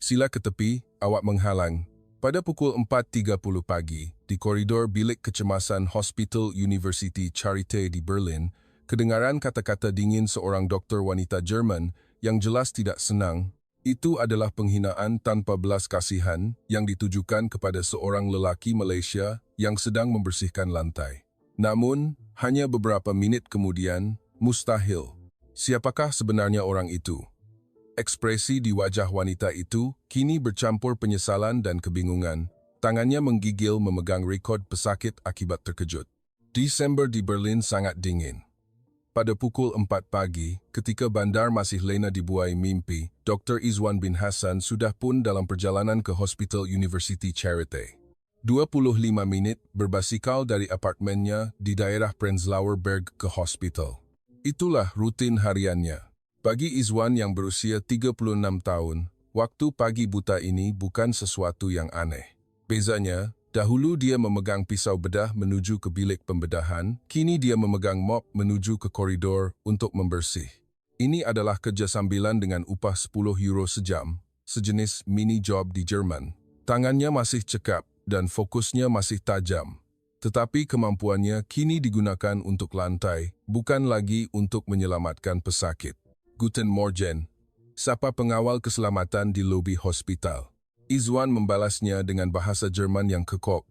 Sila ke tepi, awak menghalang. Pada pukul 4.30 pagi, di koridor bilik kecemasan Hospital University Charité di Berlin, kedengaran kata-kata dingin seorang doktor wanita Jerman yang jelas tidak senang. Itu adalah penghinaan tanpa belas kasihan yang ditujukan kepada seorang lelaki Malaysia yang sedang membersihkan lantai. Namun, hanya beberapa menit kemudian, mustahil. Siapakah sebenarnya orang itu? Ekspresi di wajah wanita itu kini bercampur penyesalan dan kebingungan. Tangannya menggigil memegang rekod pesakit akibat terkejut. Desember di Berlin sangat dingin. Pada pukul 4 pagi, ketika bandar masih lena dibuai mimpi, Dr. Izwan bin Hassan sudah pun dalam perjalanan ke Hospital University Charité. 25 menit berbasikal dari apartemennya di daerah Prenzlauer Berg ke hospital. Itulah rutin hariannya. Bagi Izwan yang berusia 36 tahun, waktu pagi buta ini bukan sesuatu yang aneh. Bezanya, dahulu dia memegang pisau bedah menuju ke bilik pembedahan, kini dia memegang mop menuju ke koridor untuk membersih. Ini adalah kerja sambilan dengan upah 10 euro sejam, sejenis mini job di Jerman. Tangannya masih cekap dan fokusnya masih tajam. Tetapi kemampuannya kini digunakan untuk lantai, bukan lagi untuk menyelamatkan pesakit. Guten Morgen, sapa pengawal keselamatan di lobi hospital. Izwan membalasnya dengan bahasa Jerman yang kekok.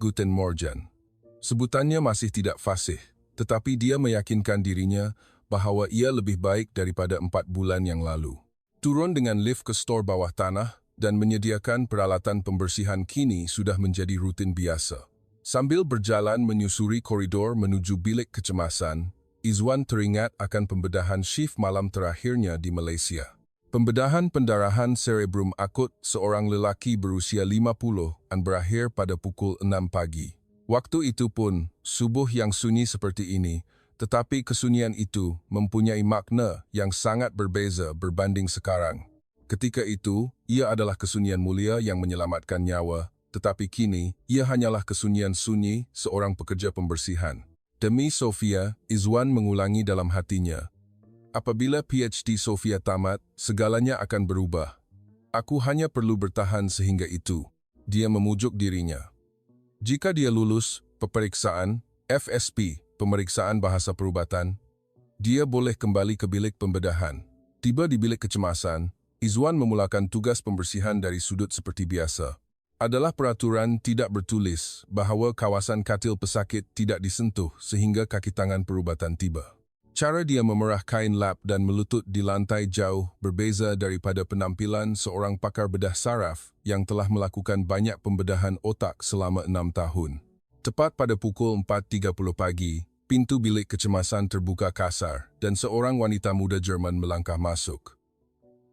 Guten Morgen. Sebutannya masih tidak fasih, tetapi dia meyakinkan dirinya bahwa ia lebih baik daripada 4 bulan yang lalu. Turun dengan lift ke stor bawah tanah dan menyediakan peralatan pembersihan kini sudah menjadi rutin biasa. Sambil berjalan menyusuri koridor menuju bilik kecemasan, Izwan teringat akan pembedahan shift malam terakhirnya di Malaysia. Pembedahan pendarahan cerebrum akut seorang lelaki berusia 50-an berakhir pada pukul 6 pagi. Waktu itu pun, subuh yang sunyi seperti ini, tetapi kesunyian itu mempunyai makna yang sangat berbeza berbanding sekarang. Ketika itu, ia adalah kesunyian mulia yang menyelamatkan nyawa, tetapi kini, ia hanyalah kesunyian sunyi seorang pekerja pembersihan. Demi Sofia, Izwan mengulangi dalam hatinya. Apabila PhD Sofia tamat, segalanya akan berubah. Aku hanya perlu bertahan sehingga itu. Dia memujuk dirinya. Jika dia lulus, peperiksaan, FSP, pemeriksaan bahasa perubatan, dia boleh kembali ke bilik pembedahan. Tiba di bilik kecemasan, Izwan memulakan tugas pembersihan dari sudut seperti biasa. Adalah peraturan tidak bertulis bahawa kawasan katil pesakit tidak disentuh sehingga kaki tangan perubatan tiba. Cara dia memerah kain lap dan melutut di lantai jauh berbeza daripada penampilan seorang pakar bedah saraf yang telah melakukan banyak pembedahan otak selama 6 tahun. Tepat pada pukul 4.30 pagi, pintu bilik kecemasan terbuka kasar dan seorang wanita muda Jerman melangkah masuk.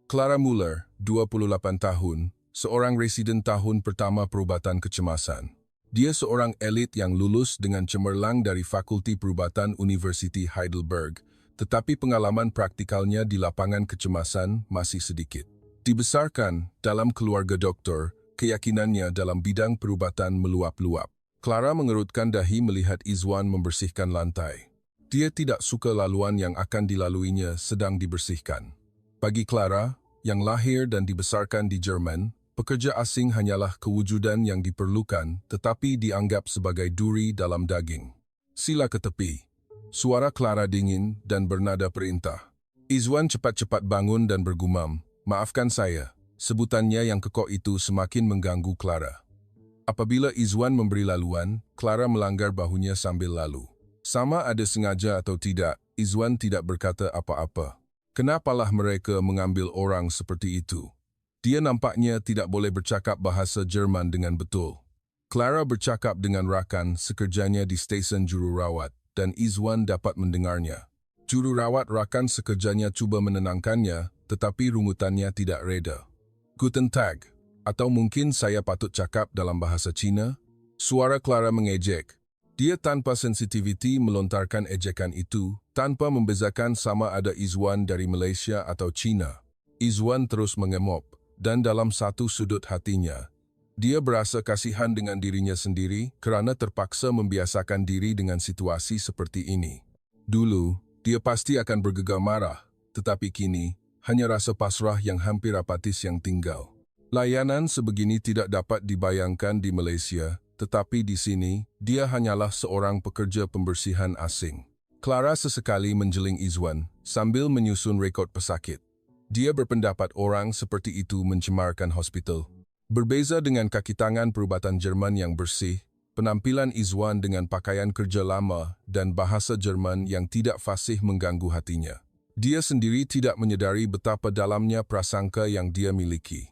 Clara Müller, 28 tahun, seorang residen tahun pertama perubatan kecemasan. Dia seorang elit yang lulus dengan cemerlang dari Fakulti Perubatan University Heidelberg, tetapi pengalaman praktikalnya di lapangan kecemasan masih sedikit. Dibesarkan dalam keluarga doktor, keyakinannya dalam bidang perubatan meluap-luap. Clara mengerutkan dahi melihat Izwan membersihkan lantai. Dia tidak suka laluan yang akan dilaluinya sedang dibersihkan. Bagi Clara, yang lahir dan dibesarkan di Jerman, pekerja asing hanyalah kewujudan yang diperlukan tetapi dianggap sebagai duri dalam daging. Sila ke tepi. Suara Clara dingin dan bernada perintah. Izwan cepat-cepat bangun dan bergumam, "Maafkan saya." Sebutannya yang kekok itu semakin mengganggu Clara. Apabila Izwan memberi laluan, Clara melanggar bahunya sambil lalu. Sama ada sengaja atau tidak, Izwan tidak berkata apa-apa. Kenapalah mereka mengambil orang seperti itu? Dia nampaknya tidak boleh bercakap bahasa Jerman dengan betul. Clara bercakap dengan rakan sekerjanya di stesen jururawat dan Izwan dapat mendengarnya. Jururawat rakan sekerjanya cuba menenangkannya, tetapi rungutannya tidak reda. Guten Tag, atau mungkin saya patut cakap dalam bahasa Cina? Suara Clara mengejek. Dia tanpa sensitiviti melontarkan ejekan itu, tanpa membezakan sama ada Izwan dari Malaysia atau Cina. Izwan terus mengemop. Dan dalam satu sudut hatinya, dia berasa kasihan dengan dirinya sendiri kerana terpaksa membiasakan diri dengan situasi seperti ini. Dulu, dia pasti akan bergegar marah, tetapi kini, hanya rasa pasrah yang hampir apatis yang tinggal. Layanan sebegini tidak dapat dibayangkan di Malaysia, tetapi di sini, dia hanyalah seorang pekerja pembersihan asing. Clara sesekali menjeling Izwan sambil menyusun rekod pesakit. Dia berpendapat orang seperti itu mencemarkan hospital. Berbeza dengan kaki tangan perubatan Jerman yang bersih, penampilan Izwan dengan pakaian kerja lama dan bahasa Jerman yang tidak fasih mengganggu hatinya. Dia sendiri tidak menyedari betapa dalamnya prasangka yang dia miliki.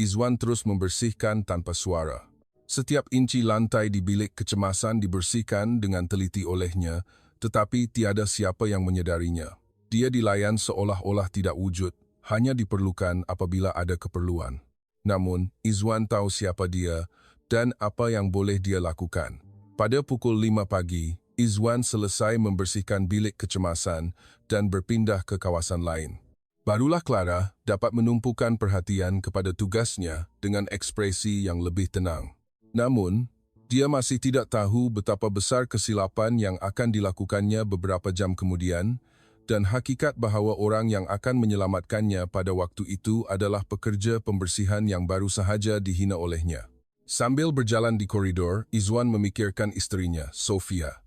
Izwan terus membersihkan tanpa suara. Setiap inci lantai di bilik kecemasan dibersihkan dengan teliti olehnya, tetapi tiada siapa yang menyedarinya. Dia dilayan seolah-olah tidak wujud, hanya diperlukan apabila ada keperluan. Namun, Izwan tahu siapa dia dan apa yang boleh dia lakukan. Pada pukul 5 pagi, Izwan selesai membersihkan bilik kecemasan dan berpindah ke kawasan lain. Barulah Clara dapat menumpukan perhatian kepada tugasnya dengan ekspresi yang lebih tenang. Namun, dia masih tidak tahu betapa besar kesilapan yang akan dilakukannya beberapa jam kemudian dan hakikat bahawa orang yang akan menyelamatkannya pada waktu itu adalah pekerja pembersihan yang baru sahaja dihina olehnya. Sambil berjalan di koridor, Izwan memikirkan isterinya, Sofia.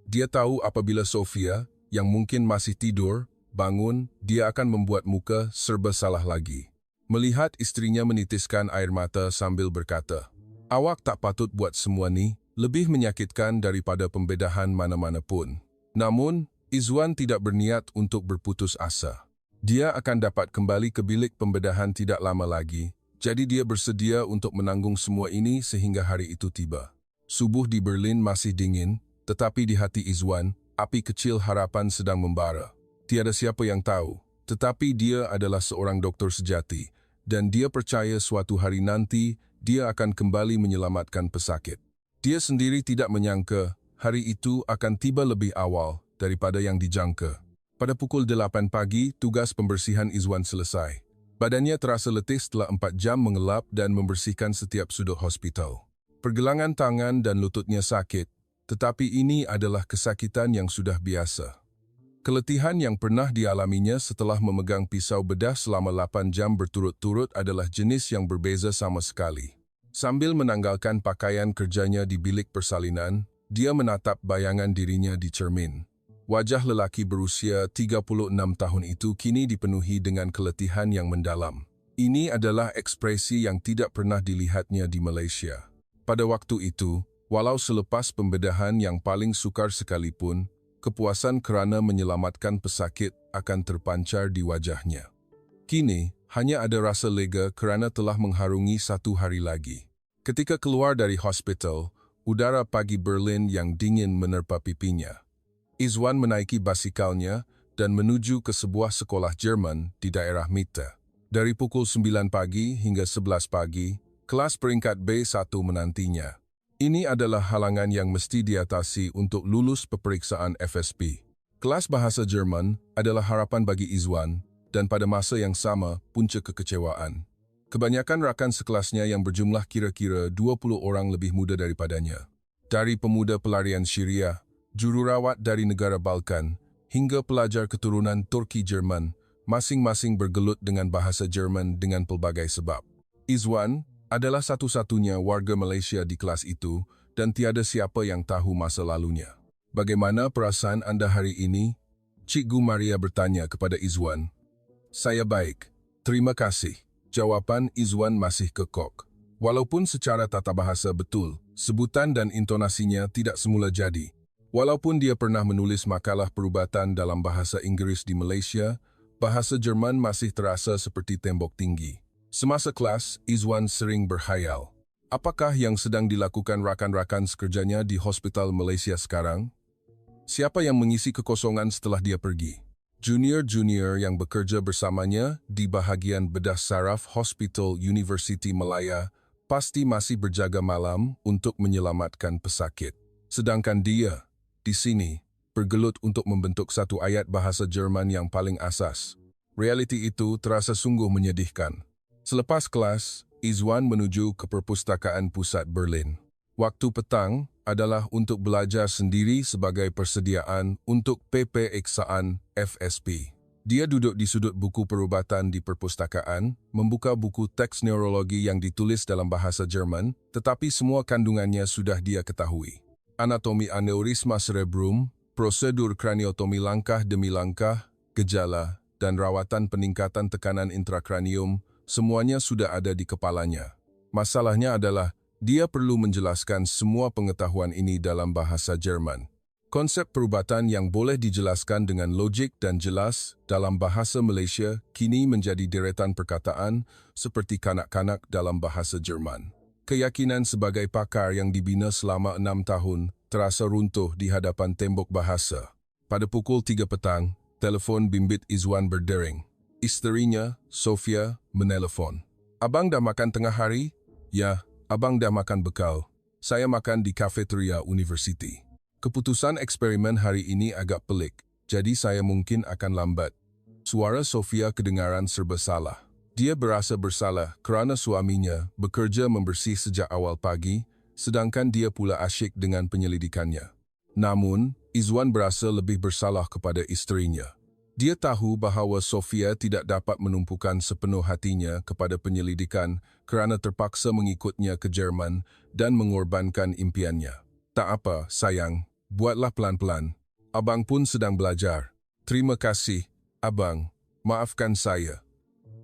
Dia tahu apabila Sofia, yang mungkin masih tidur, bangun, dia akan membuat muka serba salah lagi. Melihat istrinya menitiskan air mata sambil berkata, "Awak tak patut buat semua ni, lebih menyakitkan daripada pembedahan mana-mana pun." Namun, Izwan tidak berniat untuk berputus asa. Dia akan dapat kembali ke bilik pembedahan tidak lama lagi, jadi dia bersedia untuk menanggung semua ini sehingga hari itu tiba. Subuh di Berlin masih dingin, tetapi di hati Izwan, api kecil harapan sedang membara. Tiada siapa yang tahu, tetapi dia adalah seorang doktor sejati, dan dia percaya suatu hari nanti dia akan kembali menyelamatkan pesakit. Dia sendiri tidak menyangka hari itu akan tiba lebih awal daripada yang dijangka. Pada pukul 8 pagi, tugas pembersihan Izwan selesai. Badannya terasa letih setelah 4 jam mengelap dan membersihkan setiap sudut hospital. Pergelangan tangan dan lututnya sakit, tetapi ini adalah kesakitan yang sudah biasa. Keletihan yang pernah dialaminya setelah memegang pisau bedah selama 8 jam berturut-turut adalah jenis yang berbeza sama sekali. Sambil menanggalkan pakaian kerjanya di bilik persalinan, dia menatap bayangan dirinya di cermin. Wajah lelaki berusia 36 tahun itu kini dipenuhi dengan keletihan yang mendalam. Ini adalah ekspresi yang tidak pernah dilihatnya di Malaysia. Pada waktu itu, walau selepas pembedahan yang paling sukar sekalipun, kepuasan kerana menyelamatkan pesakit akan terpancar di wajahnya. Kini, hanya ada rasa lega kerana telah mengharungi satu hari lagi. Ketika keluar dari hospital, udara pagi Berlin yang dingin menerpa pipinya. Izwan menaiki basikalnya dan menuju ke sebuah sekolah Jerman di daerah Mitte. Dari pukul 9 pagi hingga 11 pagi, kelas peringkat B1 menantinya. Ini adalah halangan yang mesti diatasi untuk lulus peperiksaan FSP. Kelas bahasa Jerman adalah harapan bagi Izwan dan pada masa yang sama punca kekecewaan. Kebanyakan rakan sekelasnya yang berjumlah kira-kira 20 orang lebih muda daripadanya. Dari pemuda pelarian Syria, jururawat dari negara Balkan, hingga pelajar keturunan Turki Jerman, masing-masing bergelut dengan bahasa Jerman dengan pelbagai sebab. Izwan adalah satu-satunya warga Malaysia di kelas itu dan tiada siapa yang tahu masa lalunya. "Bagaimana perasaan anda hari ini?" Cikgu Maria bertanya kepada Izwan. "Saya baik, terima kasih." Jawapan Izwan masih kekok. Walaupun secara tata bahasa betul, sebutan dan intonasinya tidak semula jadi. Walaupun dia pernah menulis makalah perubatan dalam bahasa Inggris di Malaysia, bahasa Jerman masih terasa seperti tembok tinggi. Semasa kelas, Izwan sering berhayal. Apakah yang sedang dilakukan rakan-rakan sekerjanya di Hospital Malaysia sekarang? Siapa yang mengisi kekosongan setelah dia pergi? Junior-junior yang bekerja bersamanya di bahagian bedah saraf Hospital University Malaya pasti masih berjaga malam untuk menyelamatkan pesakit. Sedangkan dia, di sini, bergelut untuk membentuk satu ayat bahasa Jerman yang paling asas. Realiti itu terasa sungguh menyedihkan. Selepas kelas, Izwan menuju ke perpustakaan pusat Berlin. Waktu petang adalah untuk belajar sendiri sebagai persediaan untuk PP Eksaan FSP. Dia duduk di sudut buku perubatan di perpustakaan, membuka buku teks neurologi yang ditulis dalam bahasa Jerman, tetapi semua kandungannya sudah dia ketahui. Anatomi aneurisma cerebrum, prosedur kraniotomi langkah demi langkah, gejala, dan rawatan peningkatan tekanan intrakranium, semuanya sudah ada di kepalanya. Masalahnya adalah, dia perlu menjelaskan semua pengetahuan ini dalam bahasa Jerman. Konsep perubatan yang boleh dijelaskan dengan logik dan jelas dalam bahasa Malaysia kini menjadi deretan perkataan seperti kanak-kanak dalam bahasa Jerman. Keyakinan sebagai pakar yang dibina selama 6 tahun terasa runtuh di hadapan tembok bahasa. Pada pukul 3 petang, telefon bimbit Izwan berdering. Isterinya, Sofia, menelpon. "Abang dah makan tengah hari?" "Ya, abang dah makan bekal. Saya makan di kafeteria University. Keputusan eksperimen hari ini agak pelik, jadi saya mungkin akan lambat." Suara Sofia kedengaran serba salah. Dia berasa bersalah kerana suaminya bekerja membersih sejak awal pagi, sedangkan dia pula asyik dengan penyelidikannya. Namun, Izwan berasa lebih bersalah kepada isterinya. Dia tahu bahawa Sofia tidak dapat menumpukan sepenuh hatinya kepada penyelidikan kerana terpaksa mengikutnya ke Jerman dan mengorbankan impiannya. "Tak apa, sayang. Buatlah pelan-pelan. Abang pun sedang belajar. Terima kasih, abang. Maafkan saya."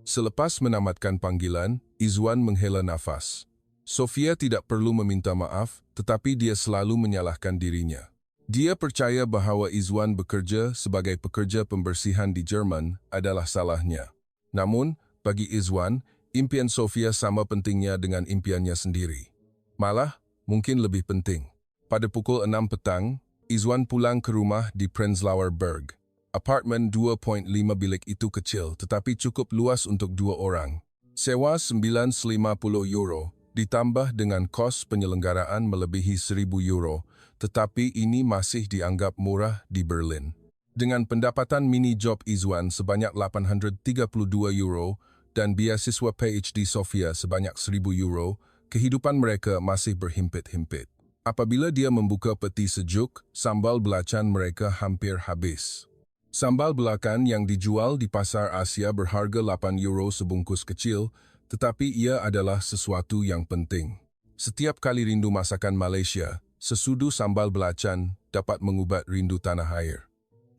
Selepas menamatkan panggilan, Izwan menghela nafas. Sofia tidak perlu meminta maaf, tetapi dia selalu menyalahkan dirinya. Dia percaya bahawa Izwan bekerja sebagai pekerja pembersihan di Jerman adalah salahnya. Namun, bagi Izwan, impian Sofia sama pentingnya dengan impiannya sendiri. Malah, mungkin lebih penting. Pada pukul 6 petang, Izwan pulang ke rumah di Prenzlauer Berg. Apartemen 2.5 bilik itu kecil tetapi cukup luas untuk 2 orang. Sewa €950, ditambah dengan kos penyelenggaraan melebihi €1,000, tetapi ini masih dianggap murah di Berlin. Dengan pendapatan mini job Izwan sebanyak €832 dan beasiswa PhD Sofia sebanyak €1,000, kehidupan mereka masih berhimpit-himpit. Apabila dia membuka peti sejuk, sambal belacan mereka hampir habis. Sambal belacan yang dijual di pasar Asia berharga €8 sebungkus kecil, tetapi ia adalah sesuatu yang penting. Setiap kali rindu masakan Malaysia, sesudu sambal belacan dapat mengubat rindu tanah air.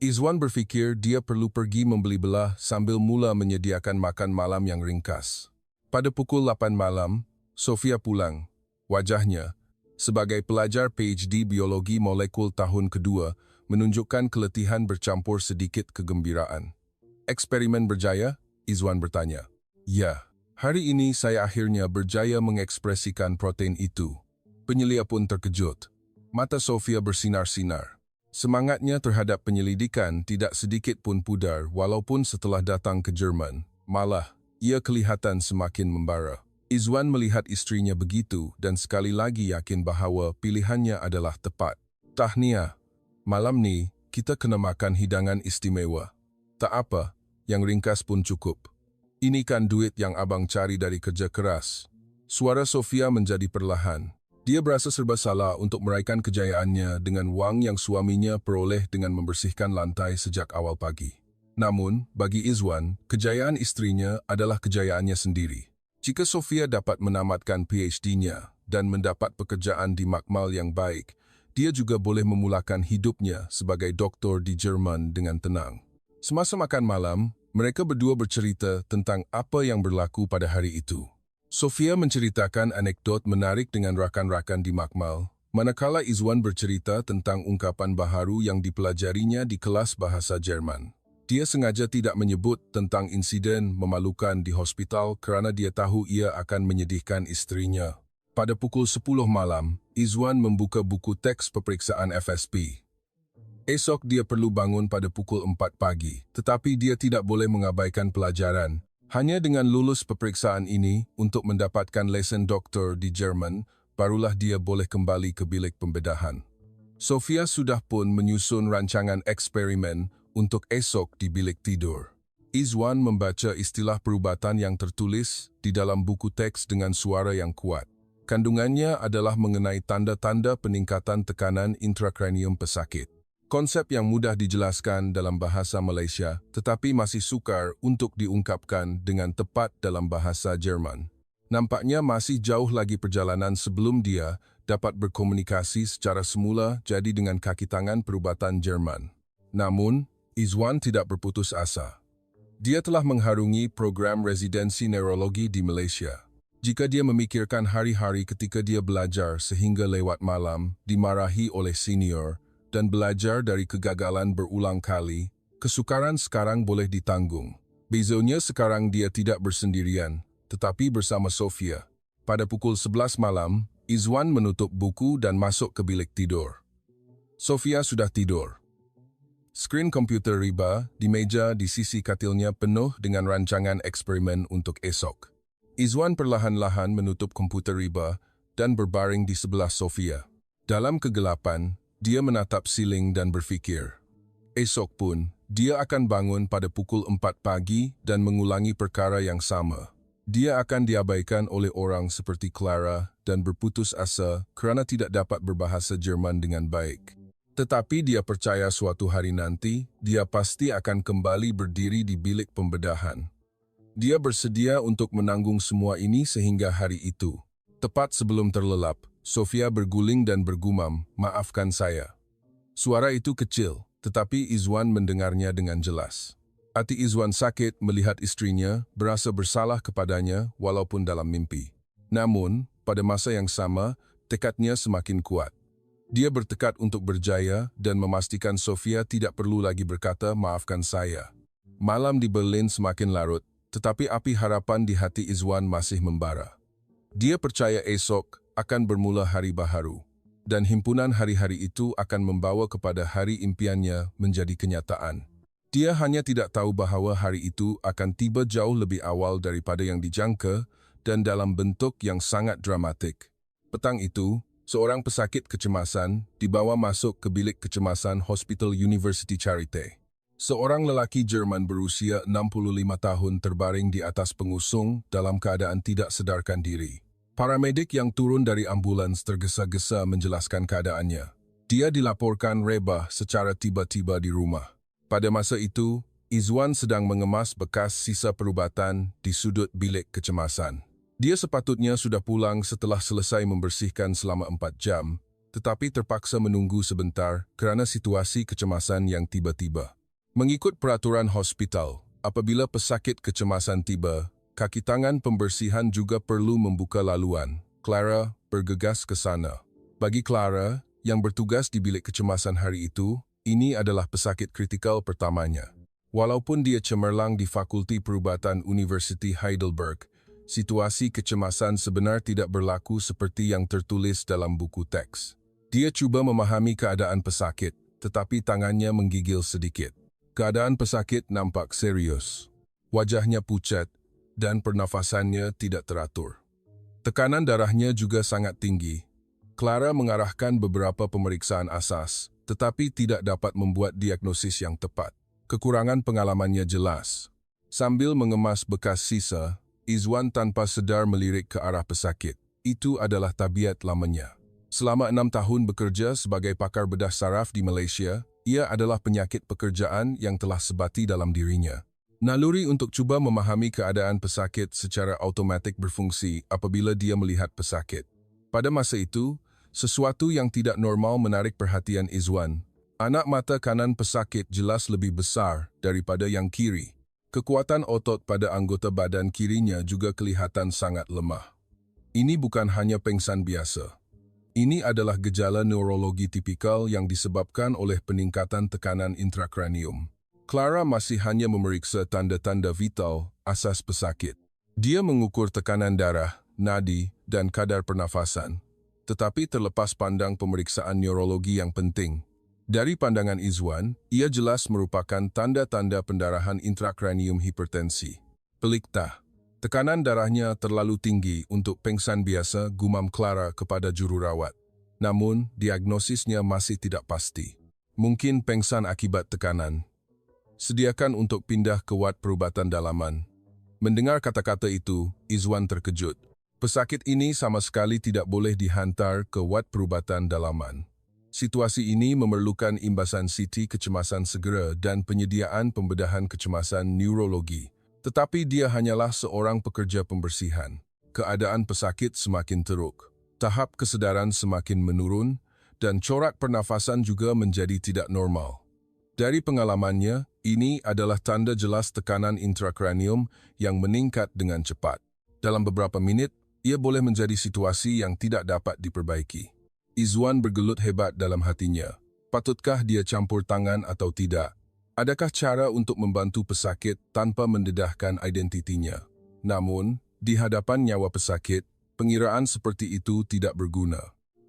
Izwan berfikir dia perlu pergi membeli belah sambil mula menyediakan makan malam yang ringkas. Pada pukul 8 malam, Sofia pulang. Wajahnya, sebagai pelajar PhD Biologi Molekul tahun kedua, menunjukkan keletihan bercampur sedikit kegembiraan. "Eksperimen berjaya?" Izwan bertanya. "Ya, hari ini saya akhirnya berjaya mengekspresikan protein itu." Penyelia pun terkejut. Mata Sofia bersinar-sinar. Semangatnya terhadap penyelidikan tidak sedikit pun pudar walaupun setelah datang ke Jerman. Malah, ia kelihatan semakin membara. Izwan melihat istrinya begitu dan sekali lagi yakin bahawa pilihannya adalah tepat. "Tahniah, malam ni kita kena makan hidangan istimewa." "Tak apa, yang ringkas pun cukup. Ini kan duit yang abang cari dari kerja keras." Suara Sofia menjadi perlahan. Dia berasa serba salah untuk meraihkan kejayaannya dengan wang yang suaminya peroleh dengan membersihkan lantai sejak awal pagi. Namun, bagi Izwan, kejayaan istrinya adalah kejayaannya sendiri. Jika Sofia dapat menamatkan PhD-nya dan mendapat pekerjaan di makmal yang baik, dia juga boleh memulakan hidupnya sebagai doktor di Jerman dengan tenang. Semasa makan malam, mereka berdua bercerita tentang apa yang berlaku pada hari itu. Sofia menceritakan anekdot menarik dengan rakan-rakan di makmal, manakala Izwan bercerita tentang ungkapan baharu yang dipelajarinya di kelas bahasa Jerman. Dia sengaja tidak menyebut tentang insiden memalukan di hospital kerana dia tahu ia akan menyedihkan isterinya. Pada pukul 10 malam, Izwan membuka buku teks peperiksaan FSP. Esok dia perlu bangun pada pukul 4 pagi, tetapi dia tidak boleh mengabaikan pelajaran. Hanya dengan lulus peperiksaan ini untuk mendapatkan lesen doktor di Jerman, barulah dia boleh kembali ke bilik pembedahan. Sofia sudah pun menyusun rancangan eksperimen untuk esok di bilik tidur. Izwan membaca istilah perubatan yang tertulis di dalam buku teks dengan suara yang kuat. Kandungannya adalah mengenai tanda-tanda peningkatan tekanan intrakranium pesakit. Konsep yang mudah dijelaskan dalam bahasa Malaysia tetapi masih sukar untuk diungkapkan dengan tepat dalam bahasa Jerman. Nampaknya masih jauh lagi perjalanan sebelum dia dapat berkomunikasi secara semula jadi dengan kaki tangan perubatan Jerman. Namun, Izwan tidak berputus asa. Dia telah mengharungi program residensi neurologi di Malaysia. Jika dia memikirkan hari-hari ketika dia belajar sehingga lewat malam, dimarahi oleh senior, dan belajar dari kegagalan berulang kali, kesukaran sekarang boleh ditanggung. Bezanya sekarang dia tidak bersendirian, tetapi bersama Sofia. Pada pukul 11 malam, Izwan menutup buku dan masuk ke bilik tidur. Sofia sudah tidur. Skrin komputer riba di meja di sisi katilnya penuh dengan rancangan eksperimen untuk esok. Izwan perlahan-lahan menutup komputer riba dan berbaring di sebelah Sofia. Dalam kegelapan, dia menatap siling dan berfikir. Esok pun, dia akan bangun pada pukul 4 pagi dan mengulangi perkara yang sama. Dia akan diabaikan oleh orang seperti Clara dan berputus asa kerana tidak dapat berbahasa Jerman dengan baik. Tetapi dia percaya suatu hari nanti, dia pasti akan kembali berdiri di bilik pembedahan. Dia bersedia untuk menanggung semua ini sehingga hari itu. Tepat sebelum terlelap, Sofia berguling dan bergumam, "Maafkan saya." Suara itu kecil, tetapi Izwan mendengarnya dengan jelas. Hati Izwan sakit melihat istrinya berasa bersalah kepadanya walaupun dalam mimpi. Namun, pada masa yang sama, tekadnya semakin kuat. Dia bertekad untuk berjaya dan memastikan Sofia tidak perlu lagi berkata, "Maafkan saya." Malam di Berlin semakin larut, tetapi api harapan di hati Izwan masih membara. Dia percaya esok akan bermula hari baharu, dan himpunan hari-hari itu akan membawa kepada hari impiannya menjadi kenyataan. Dia hanya tidak tahu bahawa hari itu akan tiba jauh lebih awal daripada yang dijangka dan dalam bentuk yang sangat dramatik. Petang itu, seorang pesakit kecemasan dibawa masuk ke bilik kecemasan Hospital University Charité. Seorang lelaki Jerman berusia 65 tahun terbaring di atas pengusung dalam keadaan tidak sedarkan diri. Paramedik yang turun dari ambulans tergesa-gesa menjelaskan keadaannya. Dia dilaporkan rebah secara tiba-tiba di rumah. Pada masa itu, Izwan sedang mengemas bekas sisa perubatan di sudut bilik kecemasan. Dia sepatutnya sudah pulang setelah selesai membersihkan selama 4 jam, tetapi terpaksa menunggu sebentar kerana situasi kecemasan yang tiba-tiba. Mengikut peraturan hospital, apabila pesakit kecemasan tiba, kaki tangan pembersihan juga perlu membuka laluan. Clara bergegas ke sana. Bagi Clara, yang bertugas di bilik kecemasan hari itu, ini adalah pesakit kritikal pertamanya. Walaupun dia cemerlang di Fakulti Perubatan University Heidelberg, situasi kecemasan sebenar tidak berlaku seperti yang tertulis dalam buku teks. Dia cuba memahami keadaan pesakit, tetapi tangannya menggigil sedikit. Keadaan pesakit nampak serius. Wajahnya pucat, dan pernafasannya tidak teratur. Tekanan darahnya juga sangat tinggi. Clara mengarahkan beberapa pemeriksaan asas, tetapi tidak dapat membuat diagnosis yang tepat. Kekurangan pengalamannya jelas. Sambil mengemas bekas sisa, Izwan tanpa sedar melirik ke arah pesakit. Itu adalah tabiat lamanya. Selama 6 tahun bekerja sebagai pakar bedah saraf di Malaysia, ia adalah penyakit pekerjaan yang telah sebati dalam dirinya. Naluri untuk cuba memahami keadaan pesakit secara automatik berfungsi apabila dia melihat pesakit. Pada masa itu, sesuatu yang tidak normal menarik perhatian Izwan. Anak mata kanan pesakit jelas lebih besar daripada yang kiri. Kekuatan otot pada anggota badan kirinya juga kelihatan sangat lemah. Ini bukan hanya pengsan biasa. Ini adalah gejala neurologi tipikal yang disebabkan oleh peningkatan tekanan intrakranium. Clara masih hanya memeriksa tanda-tanda vital asas pesakit. Dia mengukur tekanan darah, nadi, dan kadar pernafasan. Tetapi terlepas pandang pemeriksaan neurologi yang penting, dari pandangan Izwan, ia jelas merupakan tanda-tanda pendarahan intrakranium hipertensi. Pelik tak? Tekanan darahnya terlalu tinggi untuk pengsan biasa, gumam Clara kepada jururawat. Namun, diagnosisnya masih tidak pasti. Mungkin pengsan akibat tekanan. Sediakan untuk pindah ke wad perubatan dalaman. Mendengar kata-kata itu, Izwan terkejut. Pesakit ini sama sekali tidak boleh dihantar ke wad perubatan dalaman. Situasi ini memerlukan imbasan CT kecemasan segera dan penyediaan pembedahan kecemasan neurologi. Tetapi dia hanyalah seorang pekerja pembersihan. Keadaan pesakit semakin teruk. Tahap kesedaran semakin menurun dan corak pernafasan juga menjadi tidak normal. Dari pengalamannya, ini adalah tanda jelas tekanan intrakranium yang meningkat dengan cepat. Dalam beberapa menit, ia boleh menjadi situasi yang tidak dapat diperbaiki. Izwan bergelut hebat dalam hatinya. Patutkah dia campur tangan atau tidak? Adakah cara untuk membantu pesakit tanpa mendedahkan identitinya? Namun, di hadapan nyawa pesakit, pengiraan seperti itu tidak berguna.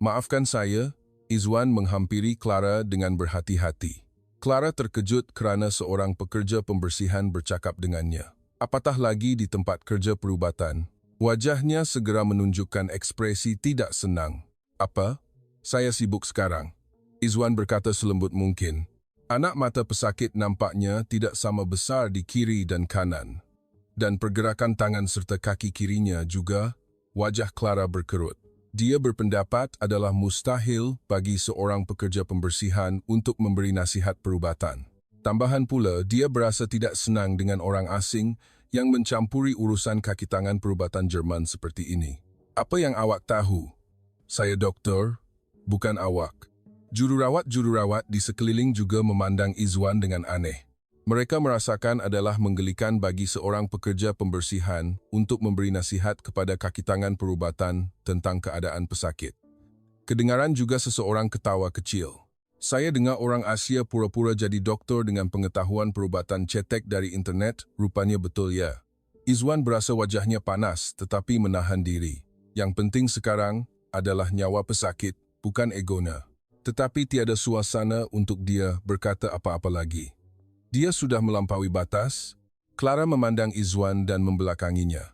Maafkan saya, Izwan menghampiri Clara dengan berhati-hati. Clara terkejut kerana seorang pekerja pembersihan bercakap dengannya. Apatah lagi di tempat kerja perubatan. Wajahnya segera menunjukkan ekspresi tidak senang. Apa? Saya sibuk sekarang. Izwan berkata selembut mungkin. Anak mata pesakit nampaknya tidak sama besar di kiri dan kanan. Dan pergerakan tangan serta kaki kirinya juga, wajah Clara berkerut. Dia berpendapat adalah mustahil bagi seorang pekerja pembersihan untuk memberi nasihat perubatan. Tambahan pula, dia berasa tidak senang dengan orang asing yang mencampuri urusan kaki tangan perubatan Jerman seperti ini. Apa yang awak tahu? Saya doktor, bukan awak. Jururawat-jururawat di sekeliling juga memandang Izwan dengan aneh. Mereka merasakan adalah menggelikan bagi seorang pekerja pembersihan untuk memberi nasihat kepada kaki tangan perubatan tentang keadaan pesakit. Kedengaran juga seseorang ketawa kecil. Saya dengar orang Asia pura-pura jadi doktor dengan pengetahuan perubatan cetek dari internet, rupanya betul ya. Izwan berasa wajahnya panas tetapi menahan diri. Yang penting sekarang adalah nyawa pesakit, bukan egonya. Tetapi tiada suasana untuk dia berkata apa-apa lagi. Dia sudah melampaui batas. Clara memandang Izwan dan membelakanginya.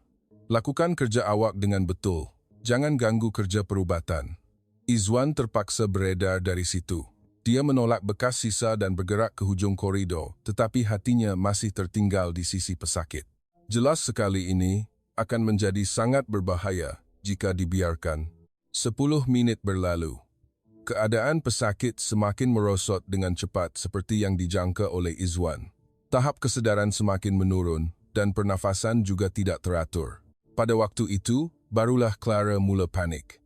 Lakukan kerja awak dengan betul. Jangan ganggu kerja perubatan. Izwan terpaksa beredar dari situ. Dia menolak bekas sisa dan bergerak ke hujung koridor, tetapi hatinya masih tertinggal di sisi pesakit. Jelas sekali ini akan menjadi sangat berbahaya jika dibiarkan. 10 menit berlalu. Keadaan pesakit semakin merosot dengan cepat seperti yang dijangka oleh Izwan. Tahap kesedaran semakin menurun dan pernafasan juga tidak teratur. Pada waktu itu, barulah Clara mula panik.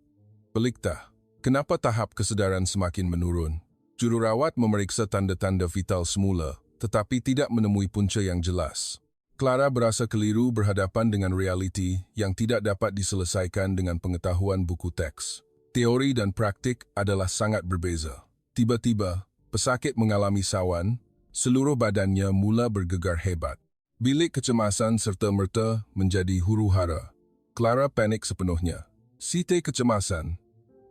Pelik tak? Kenapa tahap kesedaran semakin menurun? Jururawat memeriksa tanda-tanda vital semula, tetapi tidak menemui punca yang jelas. Clara berasa keliru berhadapan dengan realiti yang tidak dapat diselesaikan dengan pengetahuan buku teks. Teori dan praktik adalah sangat berbeza. Tiba-tiba, pesakit mengalami sawan, seluruh badannya mula bergegar hebat. Bilik kecemasan serta-merta menjadi huru-hara. Clara panik sepenuhnya. CT kecemasan.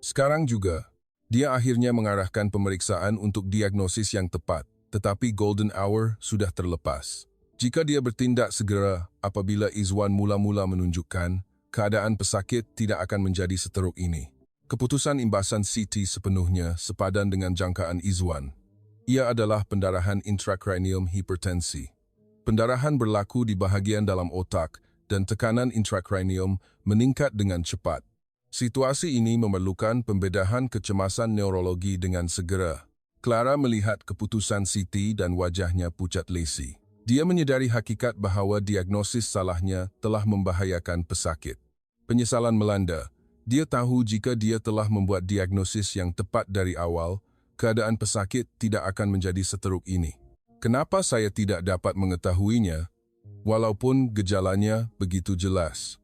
Sekarang juga, dia akhirnya mengarahkan pemeriksaan untuk diagnosis yang tepat, tetapi golden hour sudah terlepas. Jika dia bertindak segera apabila Izwan mula-mula menunjukkan, keadaan pesakit tidak akan menjadi seteruk ini. Keputusan imbasan CT sepenuhnya sepadan dengan jangkaan Izwan. Ia adalah pendarahan intracranium hipertensi. Pendarahan berlaku di bahagian dalam otak dan tekanan intracranium meningkat dengan cepat. Situasi ini memerlukan pembedahan kecemasan neurologi dengan segera. Clara melihat keputusan CT dan wajahnya pucat lesi. Dia menyadari hakikat bahawa diagnosis salahnya telah membahayakan pesakit. Penyesalan melanda. Dia tahu jika dia telah membuat diagnosis yang tepat dari awal, keadaan pesakit tidak akan menjadi seteruk ini. Kenapa saya tidak dapat mengetahuinya, walaupun gejalanya begitu jelas?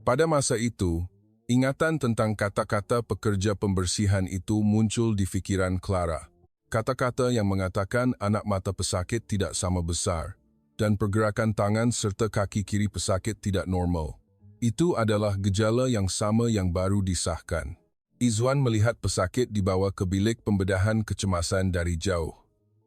Pada masa itu, ingatan tentang kata-kata pekerja pembersihan itu muncul di fikiran Clara. Kata-kata yang mengatakan anak mata pesakit tidak sama besar, dan pergerakan tangan serta kaki kiri pesakit tidak normal. Itu adalah gejala yang sama yang baru disahkan. Izwan melihat pesakit dibawa ke bilik pembedahan kecemasan dari jauh.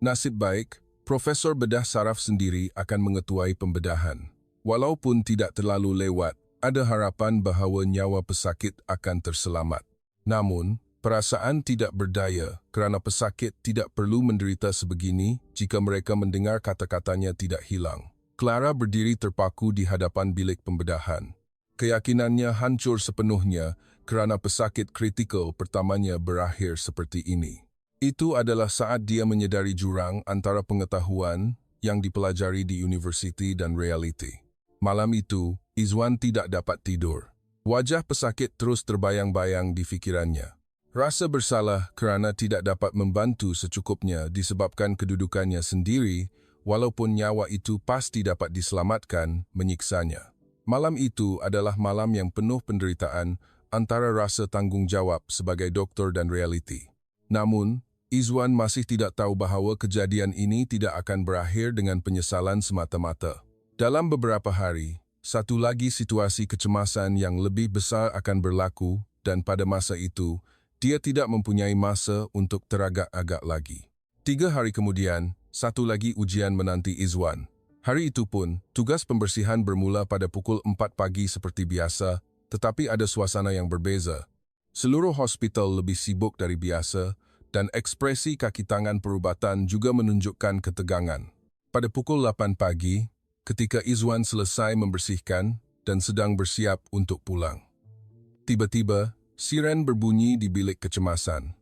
Nasib baik, Profesor Bedah Saraf sendiri akan mengetuai pembedahan. Walaupun tidak terlalu lewat, ada harapan bahawa nyawa pesakit akan terselamat. Namun, perasaan tidak berdaya kerana pesakit tidak perlu menderita sebegini jika mereka mendengar kata-katanya tidak hilang. Clara berdiri terpaku di hadapan bilik pembedahan. Keyakinannya hancur sepenuhnya kerana pesakit kritikal pertamanya berakhir seperti ini. Itu adalah saat dia menyedari jurang antara pengetahuan yang dipelajari di universiti dan realiti. Malam itu, Izwan tidak dapat tidur. Wajah pesakit terus terbayang-bayang di fikirannya. Rasa bersalah kerana tidak dapat membantu secukupnya disebabkan kedudukannya sendiri, walaupun nyawa itu pasti dapat diselamatkan, menyiksanya. Malam itu adalah malam yang penuh penderitaan antara rasa tanggungjawab sebagai doktor dan realiti. Namun, Izwan masih tidak tahu bahawa kejadian ini tidak akan berakhir dengan penyesalan semata-mata. Dalam beberapa hari, satu lagi situasi kecemasan yang lebih besar akan berlaku dan pada masa itu, dia tidak mempunyai masa untuk teragak-agak lagi. 3 hari kemudian, satu lagi ujian menanti Izwan. Hari itu pun, tugas pembersihan bermula pada pukul 4 pagi seperti biasa, tetapi ada suasana yang berbeza. Seluruh hospital lebih sibuk dari biasa, dan ekspresi kaki tangan perubatan juga menunjukkan ketegangan. Pada pukul 8 pagi, ketika Izwan selesai membersihkan dan sedang bersiap untuk pulang, tiba-tiba, siren berbunyi di bilik kecemasan.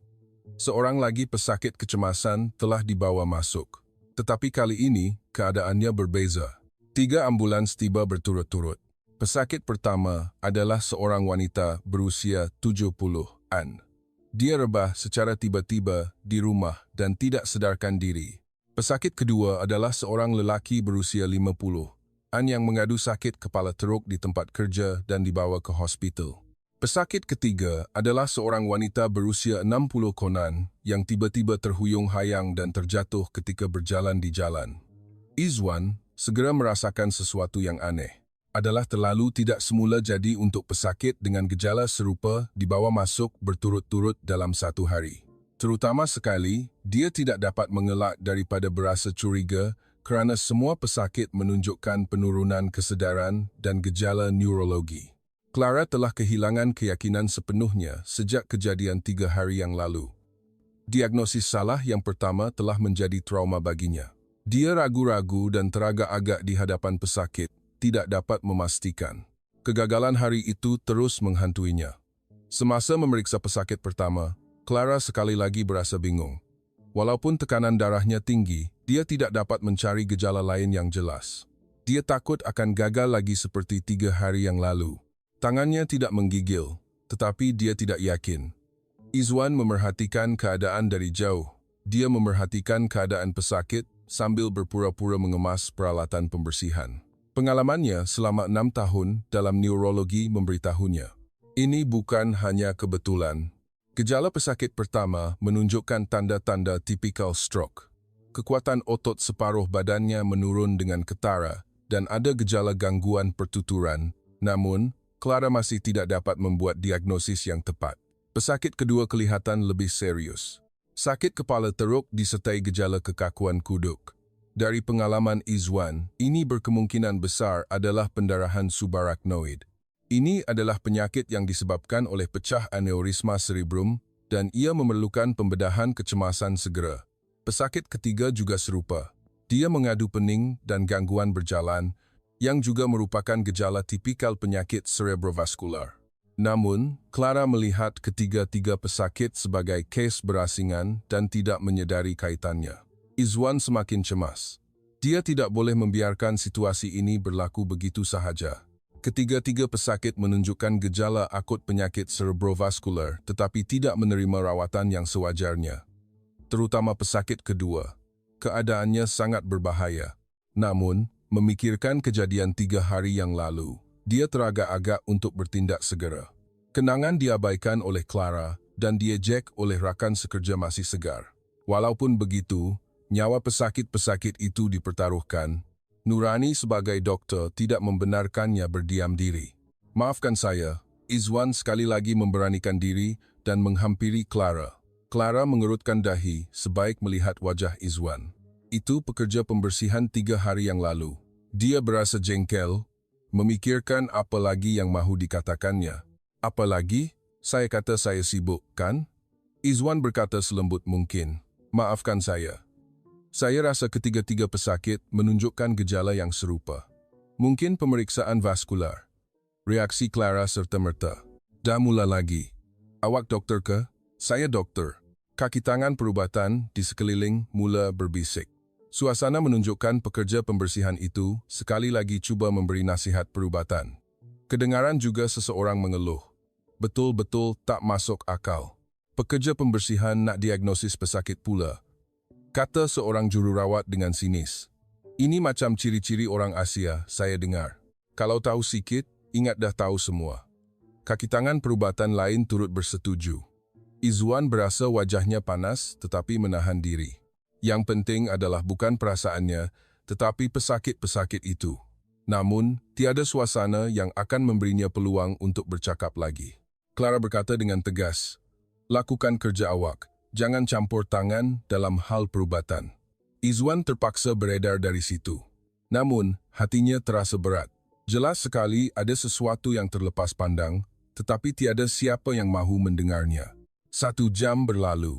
Seorang lagi pesakit kecemasan telah dibawa masuk. Tetapi kali ini, keadaannya berbeza. 3 ambulans tiba berturut-turut. Pesakit pertama adalah seorang wanita berusia 70-an. Dia rebah secara tiba-tiba di rumah dan tidak sedarkan diri. Pesakit kedua adalah seorang lelaki berusia 50-an yang mengadu sakit kepala teruk di tempat kerja dan dibawa ke hospital. Pesakit ketiga adalah seorang wanita berusia 60 konan yang tiba-tiba terhuyung-hayang dan terjatuh ketika berjalan di jalan. Izwan segera merasakan sesuatu yang aneh. Adalah terlalu tidak semula jadi untuk pesakit dengan gejala serupa dibawa masuk berturut-turut dalam satu hari. Terutama sekali, dia tidak dapat mengelak daripada berasa curiga kerana semua pesakit menunjukkan penurunan kesedaran dan gejala neurologi. Clara telah kehilangan keyakinan sepenuhnya sejak kejadian 3 hari yang lalu. Diagnosis salah yang pertama telah menjadi trauma baginya. Dia ragu-ragu dan teragak-agak di hadapan pesakit, tidak dapat memastikan. Kegagalan hari itu terus menghantuinya. Semasa memeriksa pesakit pertama, Clara sekali lagi berasa bingung. Walaupun tekanan darahnya tinggi, dia tidak dapat mencari gejala lain yang jelas. Dia takut akan gagal lagi seperti 3 hari yang lalu. Tangannya tidak menggigil, tetapi dia tidak yakin. Izwan memerhatikan keadaan dari jauh. Dia memerhatikan keadaan pesakit sambil berpura-pura mengemas peralatan pembersihan. Pengalamannya selama 6 tahun dalam neurologi memberitahunya. Ini bukan hanya kebetulan. Gejala pesakit pertama menunjukkan tanda-tanda tipikal stroke. Kekuatan otot separuh badannya menurun dengan ketara dan ada gejala gangguan pertuturan. Namun, Clara masih tidak dapat membuat diagnosis yang tepat. Pesakit kedua kelihatan lebih serius. Sakit kepala teruk disertai gejala kekakuan kuduk. Dari pengalaman Izwan, ini berkemungkinan besar adalah pendarahan subarachnoid. Ini adalah penyakit yang disebabkan oleh pecah aneurisma cerebrum dan ia memerlukan pembedahan kecemasan segera. Pesakit ketiga juga serupa. Dia mengadu pening dan gangguan berjalan, yang juga merupakan gejala tipikal penyakit cerebrovaskular. Namun, Clara melihat ketiga-tiga pesakit sebagai kes berasingan dan tidak menyedari kaitannya. Izwan semakin cemas. Dia tidak boleh membiarkan situasi ini berlaku begitu sahaja. Ketiga-tiga pesakit menunjukkan gejala akut penyakit cerebrovaskular tetapi tidak menerima rawatan yang sewajarnya. Terutama pesakit kedua. Keadaannya sangat berbahaya. Namun, memikirkan kejadian 3 hari yang lalu, dia teragak-agak untuk bertindak segera. Kenangan diabaikan oleh Clara dan diejek oleh rakan sekerja masih segar. Walaupun begitu, nyawa pesakit-pesakit itu dipertaruhkan. Nurani sebagai dokter tidak membenarkannya berdiam diri. Maafkan saya, Izwan sekali lagi memberanikan diri dan menghampiri Clara. Clara mengerutkan dahi sebaik melihat wajah Izwan. Itu pekerja pembersihan 3 hari yang lalu. Dia berasa jengkel, memikirkan apa lagi yang mahu dikatakannya. Apa lagi? Saya kata saya sibuk, kan? Izwan berkata selembut mungkin. Maafkan saya. Saya rasa ketiga-tiga pesakit menunjukkan gejala yang serupa. Mungkin pemeriksaan vaskular. Reaksi Clara serta-merta. Dah mula lagi. Awak doktor ke? Saya doktor. Kaki tangan perubatan di sekeliling mula berbisik. Suasana menunjukkan pekerja pembersihan itu sekali lagi cuba memberi nasihat perubatan. Kedengaran juga seseorang mengeluh. Betul-betul tak masuk akal. Pekerja pembersihan nak diagnosis pesakit pula, kata seorang jururawat dengan sinis. Ini macam ciri-ciri orang Asia, saya dengar. Kalau tahu sikit, ingat dah tahu semua. Kaki tangan perubatan lain turut bersetuju. Izwan berasa wajahnya panas tetapi menahan diri. Yang penting adalah bukan perasaannya, tetapi pesakit-pesakit itu. Namun, tiada suasana yang akan memberinya peluang untuk bercakap lagi. Clara berkata dengan tegas, "Lakukan kerja awak, jangan campur tangan dalam hal perubatan." Izwan terpaksa beredar dari situ. Namun, hatinya terasa berat. Jelas sekali ada sesuatu yang terlepas pandang, tetapi tiada siapa yang mahu mendengarnya. 1 jam berlalu.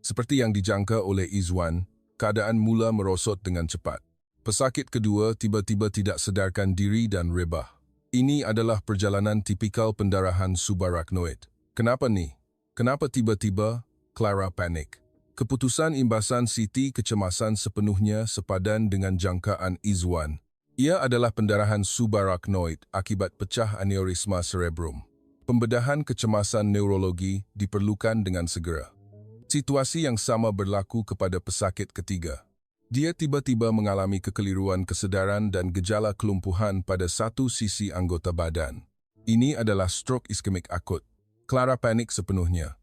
Seperti yang dijangka oleh Izwan, keadaan mula merosot dengan cepat. Pesakit kedua tiba-tiba tidak sedarkan diri dan rebah. Ini adalah perjalanan tipikal pendarahan subarachnoid. Kenapa nih? Kenapa tiba-tiba? Clara panik. Keputusan imbasan Siti kecemasan sepenuhnya sepadan dengan jangkaan Izwan. Ia adalah pendarahan subarachnoid akibat pecah aneurisma cerebrum. Pembedahan kecemasan neurologi diperlukan dengan segera. Situasi yang sama berlaku kepada pesakit ketiga. Dia tiba-tiba mengalami kekeliruan kesedaran dan gejala kelumpuhan pada satu sisi anggota badan. Ini adalah stroke iskemik akut. Clara panik sepenuhnya.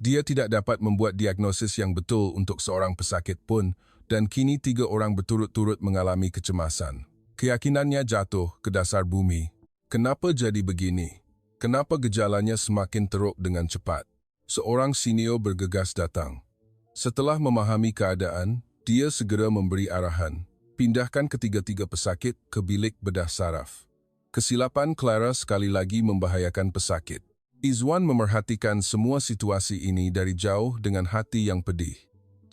Dia tidak dapat membuat diagnosis yang betul untuk seorang pesakit pun, dan kini 3 orang berturut-turut mengalami kecemasan. Keyakinannya jatuh ke dasar bumi. Kenapa jadi begini? Kenapa gejalanya semakin teruk dengan cepat? Seorang senior bergegas datang. Setelah memahami keadaan, dia segera memberi arahan. Pindahkan ketiga-tiga pesakit ke bilik bedah saraf. Kesilapan Clara sekali lagi membahayakan pesakit. Izwan memerhatikan semua situasi ini dari jauh dengan hati yang pedih.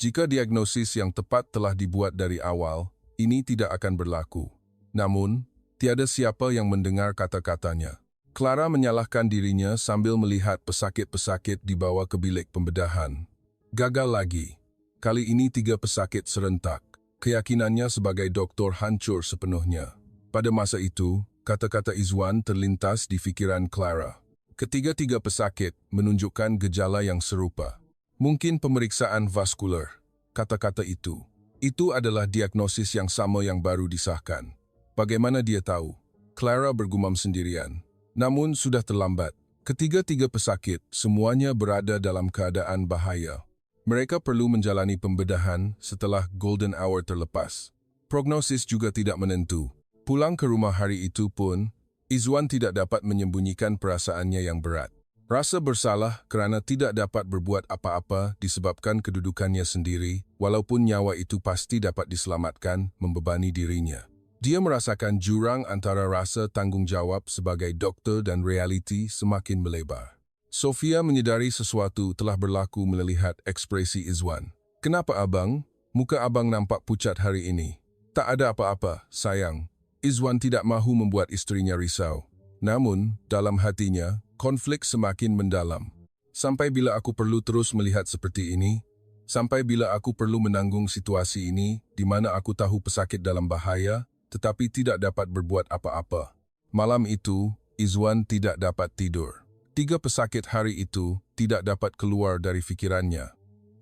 Jika diagnosis yang tepat telah dibuat dari awal, ini tidak akan berlaku. Namun, tiada siapa yang mendengar kata-katanya. Clara menyalahkan dirinya sambil melihat pesakit-pesakit dibawa ke bilik pembedahan. Gagal lagi. Kali ini 3 pesakit serentak. Keyakinannya sebagai doktor hancur sepenuhnya. Pada masa itu, kata-kata Izwan terlintas di fikiran Clara. Ketiga-tiga pesakit menunjukkan gejala yang serupa. Mungkin pemeriksaan vaskular. Kata-kata itu. Itu adalah diagnosis yang sama yang baru disahkan. Bagaimana dia tahu? Clara bergumam sendirian. Namun sudah terlambat. Ketiga-tiga pesakit semuanya berada dalam keadaan bahaya. Mereka perlu menjalani pembedahan setelah golden hour terlepas. Prognosis juga tidak menentu. Pulang ke rumah hari itu pun, Izwan tidak dapat menyembunyikan perasaannya yang berat. Rasa bersalah kerana tidak dapat berbuat apa-apa disebabkan kedudukannya sendiri, walaupun nyawa itu pasti dapat diselamatkan, membebani dirinya. Dia merasakan jurang antara rasa tanggung jawab sebagai doktor dan realiti semakin melebar. Sofia menyedari sesuatu telah berlaku melihat ekspresi Izwan. "Kenapa abang? Muka abang nampak pucat hari ini." "Tak ada apa-apa, sayang." Izwan tidak mahu membuat istrinya risau. Namun, dalam hatinya, konflik semakin mendalam. Sampai bila aku perlu terus melihat seperti ini? Sampai bila aku perlu menanggung situasi ini di mana aku tahu pesakit dalam bahaya, tetapi tidak dapat berbuat apa-apa? Malam itu, Izwan tidak dapat tidur. 3 pesakit hari itu tidak dapat keluar dari fikirannya.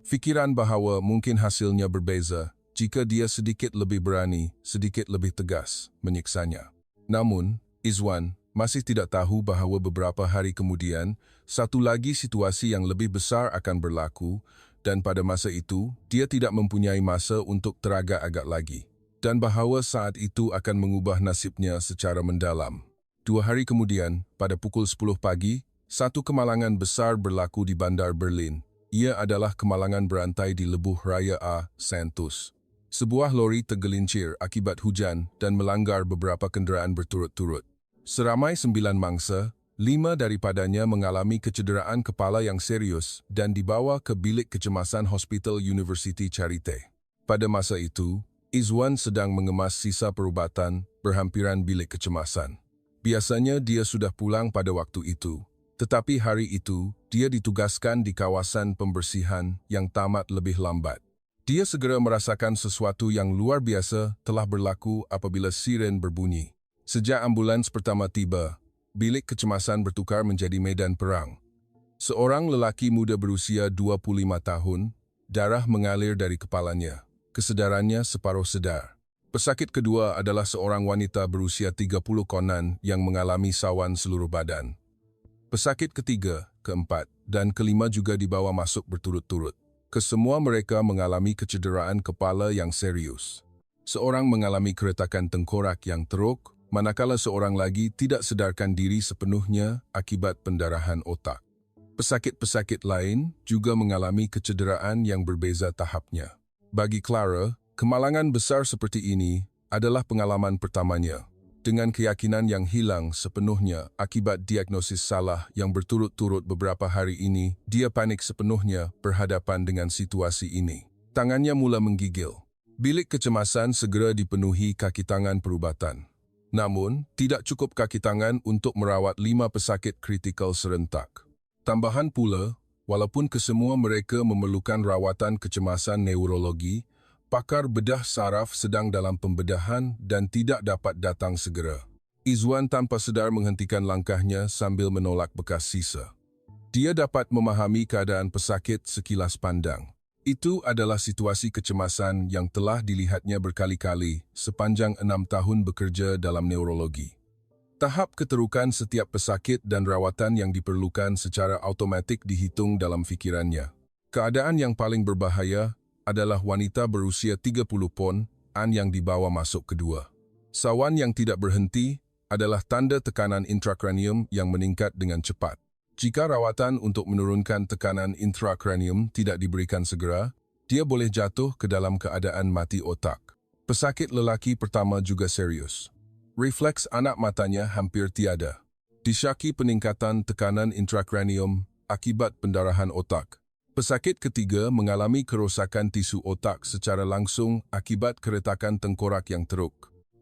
Fikiran bahawa mungkin hasilnya berbeza jika dia sedikit lebih berani, sedikit lebih tegas menyiksanya. Namun, Izwan masih tidak tahu bahawa beberapa hari kemudian, satu lagi situasi yang lebih besar akan berlaku, dan pada masa itu, dia tidak mempunyai masa untuk teragak-agak lagi. Dan bahawa saat itu akan mengubah nasibnya secara mendalam. 2 hari kemudian, pada pukul 10 pagi, satu kemalangan besar berlaku di bandar Berlin. Ia adalah kemalangan berantai di Lebuh Raya A. Santos. Sebuah lori tergelincir akibat hujan dan melanggar beberapa kenderaan berturut-turut. Seramai 9 mangsa, 5 daripadanya mengalami kecederaan kepala yang serius dan dibawa ke bilik kecemasan Hospital University Charité. Pada masa itu, Izwan sedang mengemas sisa perubatan berhampiran bilik kecemasan. Biasanya dia sudah pulang pada waktu itu, Tetapi hari itu, dia ditugaskan di kawasan pembersihan yang tamat lebih lambat. Dia segera merasakan sesuatu yang luar biasa telah berlaku apabila siren berbunyi. Sejak ambulans pertama tiba, bilik kecemasan bertukar menjadi medan perang. Seorang lelaki muda berusia 25 tahun, darah mengalir dari kepalanya. Kesedarannya separuh sedar. Pesakit kedua adalah seorang wanita berusia 30 konan yang mengalami sawan seluruh badan. Pesakit ketiga, keempat, dan kelima juga dibawa masuk berturut-turut. Kesemua mereka mengalami kecederaan kepala yang serius. Seorang mengalami keretakan tengkorak yang teruk, manakala seorang lagi tidak sedarkan diri sepenuhnya akibat pendarahan otak. Pesakit-pesakit lain juga mengalami kecederaan yang berbeza tahapnya. Bagi Clara, kemalangan besar seperti ini adalah pengalaman pertamanya. Dengan keyakinan yang hilang sepenuhnya akibat diagnosis salah yang berturut-turut beberapa hari ini, dia panik sepenuhnya berhadapan dengan situasi ini. Tangannya mula menggigil. Bilik kecemasan segera dipenuhi kaki tangan perubatan. Namun, tidak cukup kaki tangan untuk merawat 5 pesakit kritikal serentak. Tambahan pula, walaupun kesemua mereka memerlukan rawatan kecemasan neurologi, pakar bedah saraf sedang dalam pembedahan dan tidak dapat datang segera. Izwan tanpa sedar menghentikan langkahnya sambil menolak bekas sisa. Dia dapat memahami keadaan pesakit sekilas pandang. Itu adalah situasi kecemasan yang telah dilihatnya berkali-kali sepanjang 6 tahun bekerja dalam neurologi. Tahap keterukan setiap pesakit dan rawatan yang diperlukan secara automatik dihitung dalam fikirannya. Keadaan yang paling berbahaya adalah wanita berusia 30 pon yang dibawa masuk kedua. Sawan yang tidak berhenti adalah tanda tekanan intrakranium yang meningkat dengan cepat. Jika rawatan untuk menurunkan tekanan intrakranium tidak diberikan segera, dia boleh jatuh ke dalam keadaan mati otak. Pesakit lelaki pertama juga serius. Refleks anak matanya hampir tiada. Disyaki peningkatan tekanan intrakranium akibat pendarahan otak. Pesakit ketiga mengalami kerosakan tisu otak secara langsung akibat keretakan tengkorak yang teruk.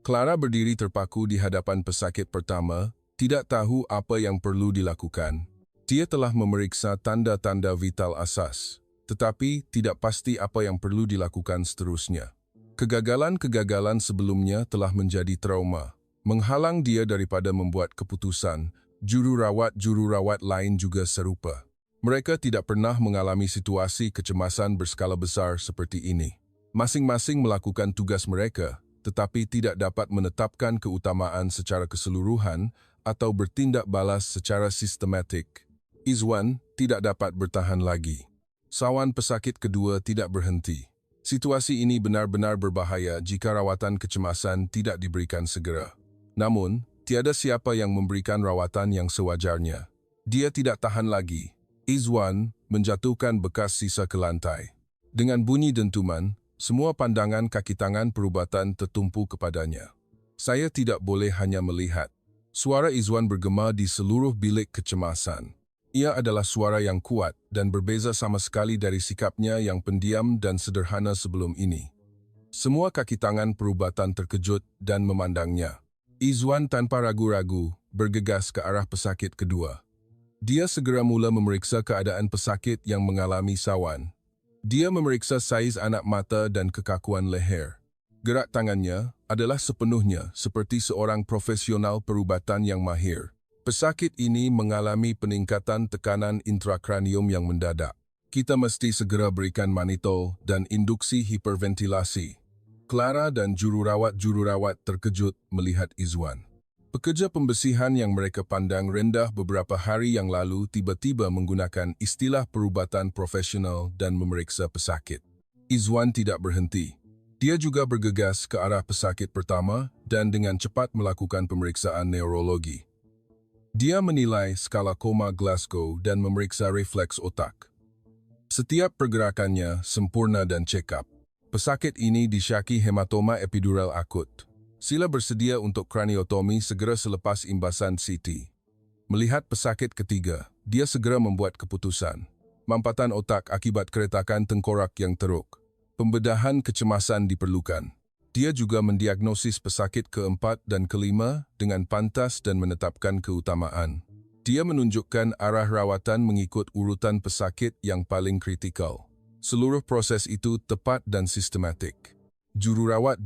Clara berdiri terpaku di hadapan pesakit pertama, tidak tahu apa yang perlu dilakukan. Dia telah memeriksa tanda-tanda vital asas, tetapi tidak pasti apa yang perlu dilakukan seterusnya. Kegagalan-kegagalan sebelumnya telah menjadi trauma, menghalang dia daripada membuat keputusan. Jururawat lain juga serupa. Mereka tidak pernah mengalami situasi kecemasan berskala besar seperti ini. Masing-masing melakukan tugas mereka, tetapi tidak dapat menetapkan keutamaan secara keseluruhan atau bertindak balas secara sistematik. Izwan tidak dapat bertahan lagi. Sawan pesakit kedua tidak berhenti. Situasi ini benar-benar berbahaya jika rawatan kecemasan tidak diberikan segera. Namun, tiada siapa yang memberikan rawatan yang sewajarnya. Dia tidak tahan lagi. Izwan menjatuhkan bekas sisa ke lantai. Dengan bunyi dentuman, semua pandangan kaki tangan perubatan tertumpu kepadanya. Saya tidak boleh hanya melihat. Suara Izwan bergema di seluruh bilik kecemasan. Ia adalah suara yang kuat dan berbeza sama sekali dari sikapnya yang pendiam dan sederhana sebelum ini. Semua kaki tangan perubatan terkejut dan memandangnya. Izwan tanpa ragu-ragu bergegas ke arah pesakit kedua. Dia segera mula memeriksa keadaan pesakit yang mengalami sawan. Dia memeriksa saiz anak mata dan kekakuan leher. Gerak tangannya adalah sepenuhnya seperti seorang profesional perubatan yang mahir. Pesakit ini mengalami peningkatan tekanan intrakranium yang mendadak. Kita mesti segera berikan manitol dan induksi hiperventilasi. Clara dan jururawat terkejut melihat Izwan. Pekerja pembersihan yang mereka pandang rendah beberapa hari yang lalu tiba-tiba menggunakan istilah perubatan profesional dan memeriksa pesakit. Izwan tidak berhenti. Dia juga bergegas ke arah pesakit pertama dan dengan cepat melakukan pemeriksaan neurologi. Dia menilai skala koma Glasgow dan memeriksa refleks otak. Setiap pergerakannya sempurna dan cekap. Pesakit ini disyaki hematoma epidural akut. Sila bersedia untuk kraniotomi segera selepas imbasan CT. Melihat pesakit ketiga, dia segera membuat keputusan. Mampatan otak akibat keretakan tengkorak yang teruk. Pembedahan kecemasan diperlukan. Dia juga mendiagnosis pesakit keempat dan kelima dengan pantas dan menetapkan keutamaan. Dia menunjukkan arah rawatan mengikut urutan pesakit yang paling kritikal. Seluruh proses itu tepat dan sistematik. Jururawat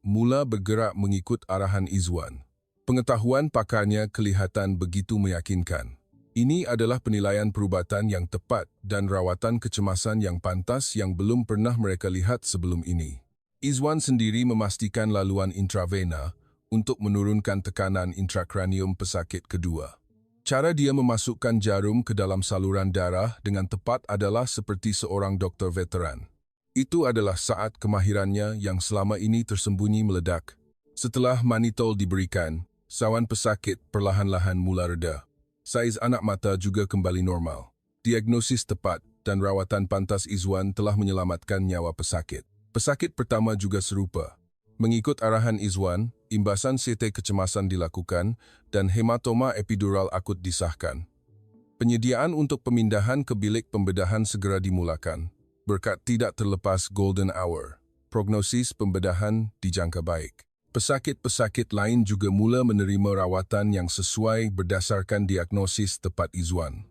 mula bergerak mengikut arahan Izwan. Pengetahuan pakarnya kelihatan begitu meyakinkan. Ini adalah penilaian perubatan yang tepat dan rawatan kecemasan yang pantas yang belum pernah mereka lihat sebelum ini. Izwan sendiri memastikan laluan intravena untuk menurunkan tekanan intrakranium pesakit kedua. Cara dia memasukkan jarum ke dalam saluran darah dengan tepat adalah seperti seorang dokter veteran. Itu adalah saat kemahirannya yang selama ini tersembunyi meledak. Setelah manitol diberikan, sawan pesakit perlahan-lahan mula reda. Saiz anak mata juga kembali normal. Diagnosis tepat dan rawatan pantas Izwan telah menyelamatkan nyawa pesakit. Pesakit pertama juga serupa. Mengikut arahan Izwan, imbasan CT kecemasan dilakukan dan hematoma epidural akut disahkan. Penyediaan untuk pemindahan ke bilik pembedahan segera dimulakan. Berkat tidak terlepas golden hour, prognosis pembedahan dijangka baik. Pesakit-pesakit lain juga mula menerima rawatan yang sesuai berdasarkan diagnosis tepat Izwan.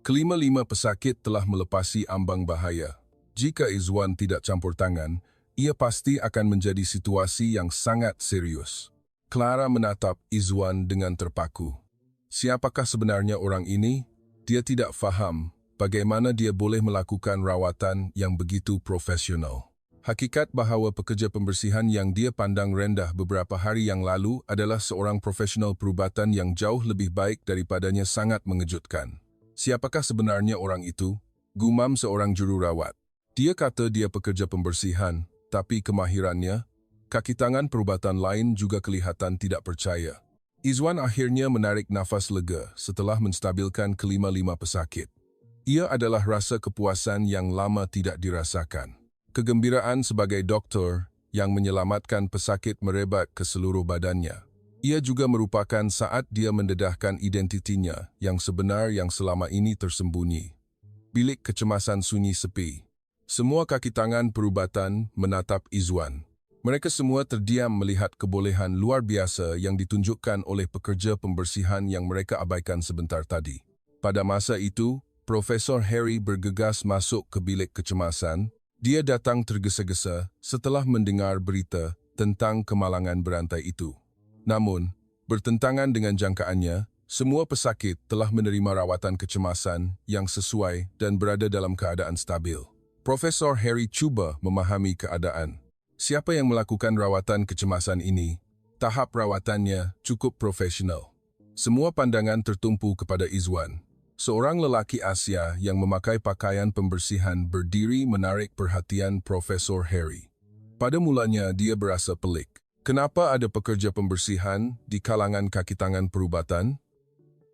Kelima-lima pesakit telah melepasi ambang bahaya. Jika Izwan tidak campur tangan, ia pasti akan menjadi situasi yang sangat serius. Clara menatap Izwan dengan terpaku. Siapakah sebenarnya orang ini? Dia tidak faham bagaimana dia boleh melakukan rawatan yang begitu profesional. Hakikat bahawa pekerja pembersihan yang dia pandang rendah beberapa hari yang lalu adalah seorang profesional perubatan yang jauh lebih baik daripadanya sangat mengejutkan. Siapakah sebenarnya orang itu? Gumam seorang jururawat. Dia kata dia pekerja pembersihan, tapi kemahirannya, kaki tangan perubatan lain juga kelihatan tidak percaya. Izwan akhirnya menarik nafas lega setelah menstabilkan kelima-lima pesakit. Ia adalah rasa kepuasan yang lama tidak dirasakan. Kegembiraan sebagai doktor yang menyelamatkan pesakit merebak ke seluruh badannya. Ia juga merupakan saat dia mendedahkan identitinya yang sebenar yang selama ini tersembunyi. Bilik kecemasan sunyi sepi. Semua kaki tangan perubatan menatap Izwan. Mereka semua terdiam melihat kebolehan luar biasa yang ditunjukkan oleh pekerja pembersihan yang mereka abaikan sebentar tadi. Pada masa itu, Profesor Harry bergegas masuk ke bilik kecemasan. Dia datang tergesa-gesa setelah mendengar berita tentang kemalangan berantai itu. Namun, bertentangan dengan jangkaannya, semua pesakit telah menerima rawatan kecemasan yang sesuai dan berada dalam keadaan stabil. Profesor Harry cuba memahami keadaan. Siapa yang melakukan rawatan kecemasan ini? Tahap rawatannya cukup profesional. Semua pandangan tertumpu kepada Izwan. Seorang lelaki Asia yang memakai pakaian pembersihan berdiri menarik perhatian Profesor Harry. Pada mulanya dia berasa pelik. Kenapa ada pekerja pembersihan di kalangan kaki tangan perubatan?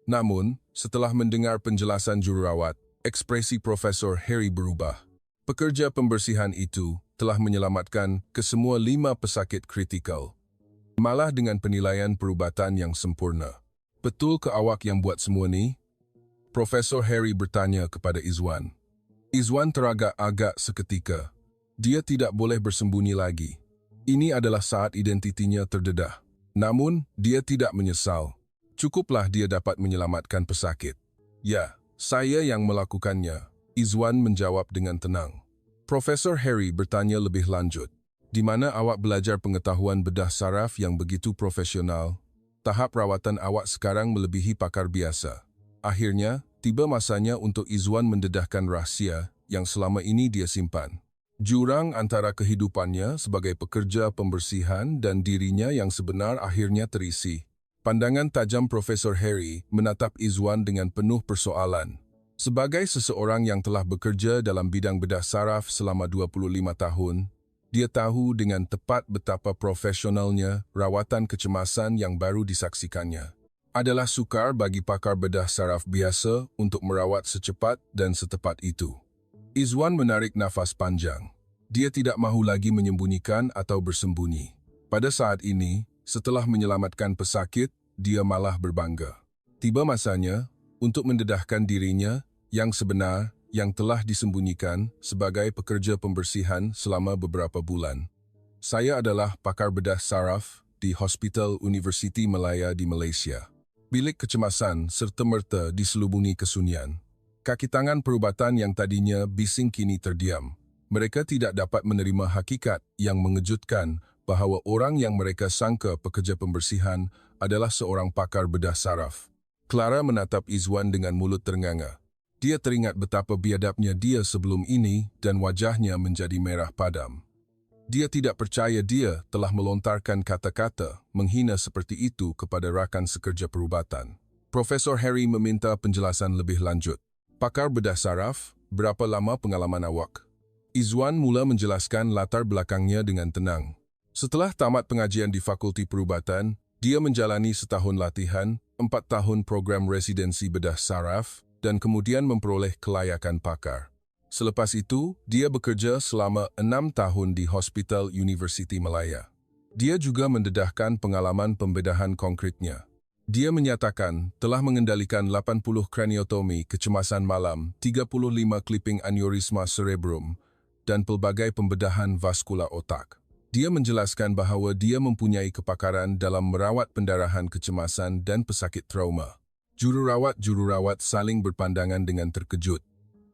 Namun, setelah mendengar penjelasan jururawat, ekspresi Profesor Harry berubah. Pekerja pembersihan itu telah menyelamatkan kesemua 5 pesakit kritikal. Malah dengan penilaian perubatan yang sempurna. Betul ke awak yang buat semua ni? Profesor Harry bertanya kepada Izwan. Izwan teragak-agak seketika. Dia tidak boleh bersembunyi lagi. Ini adalah saat identitinya terdedah. Namun, dia tidak menyesal. Cukuplah dia dapat menyelamatkan pesakit. Ya, saya yang melakukannya. Izwan menjawab dengan tenang. Profesor Harry bertanya lebih lanjut. Di mana awak belajar pengetahuan bedah saraf yang begitu profesional? Tahap rawatan awak sekarang melebihi pakar biasa. Akhirnya, tiba masanya untuk Izwan mendedahkan rahsia yang selama ini dia simpan. Jurang antara kehidupannya sebagai pekerja pembersihan dan dirinya yang sebenar akhirnya terisi. Pandangan tajam Profesor Harry menatap Izwan dengan penuh persoalan. Sebagai seseorang yang telah bekerja dalam bidang bedah saraf selama 25 tahun, dia tahu dengan tepat betapa profesionalnya rawatan kecemasan yang baru disaksikannya. Adalah sukar bagi pakar bedah saraf biasa untuk merawat secepat dan setepat itu. Izwan menarik nafas panjang. Dia tidak mahu lagi menyembunyikan atau bersembunyi. Pada saat ini, setelah menyelamatkan pesakit, dia malah berbangga. Tiba masanya untuk mendedahkan dirinya yang sebenar yang telah disembunyikan sebagai pekerja pembersihan selama beberapa bulan. Saya adalah pakar bedah saraf di Hospital University Malaya di Malaysia. Bilik kecemasan serta-merta diselubungi kesunyian. Kaki tangan perubatan yang tadinya bising kini terdiam. Mereka tidak dapat menerima hakikat yang mengejutkan bahawa orang yang mereka sangka pekerja pembersihan adalah seorang pakar bedah saraf. Clara menatap Izwan dengan mulut ternganga. Dia teringat betapa biadabnya dia sebelum ini dan wajahnya menjadi merah padam. Dia tidak percaya dia telah melontarkan kata-kata menghina seperti itu kepada rakan sekerja perubatan. Profesor Harry meminta penjelasan lebih lanjut. Pakar bedah saraf, berapa lama pengalaman awak? Izwan mula menjelaskan latar belakangnya dengan tenang. Setelah tamat pengajian di Fakulti Perubatan, dia menjalani setahun latihan, 4 tahun program residensi bedah saraf, dan kemudian memperoleh kelayakan pakar. Selepas itu, dia bekerja selama 6 tahun di Hospital University Malaya. Dia juga mendedahkan pengalaman pembedahan konkretnya. Dia menyatakan telah mengendalikan 80 kraniotomi kecemasan malam, 35 clipping aneurisma cerebrum, dan pelbagai pembedahan vaskula otak. Dia menjelaskan bahawa dia mempunyai kepakaran dalam merawat pendarahan kecemasan dan pesakit trauma. Jururawat-jururawat saling berpandangan dengan terkejut.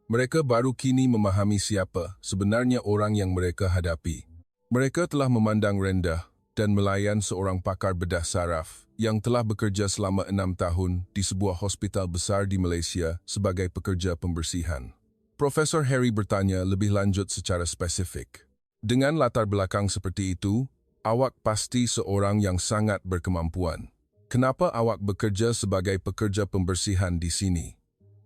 Mereka baru kini memahami siapa sebenarnya orang yang mereka hadapi. Mereka telah memandang rendah dan melayan seorang pakar bedah saraf yang telah bekerja selama 6 tahun di sebuah hospital besar di Malaysia sebagai pekerja pembersihan. Profesor Harry bertanya lebih lanjut secara spesifik. Dengan latar belakang seperti itu, awak pasti seorang yang sangat berkemampuan. Kenapa awak bekerja sebagai pekerja pembersihan di sini?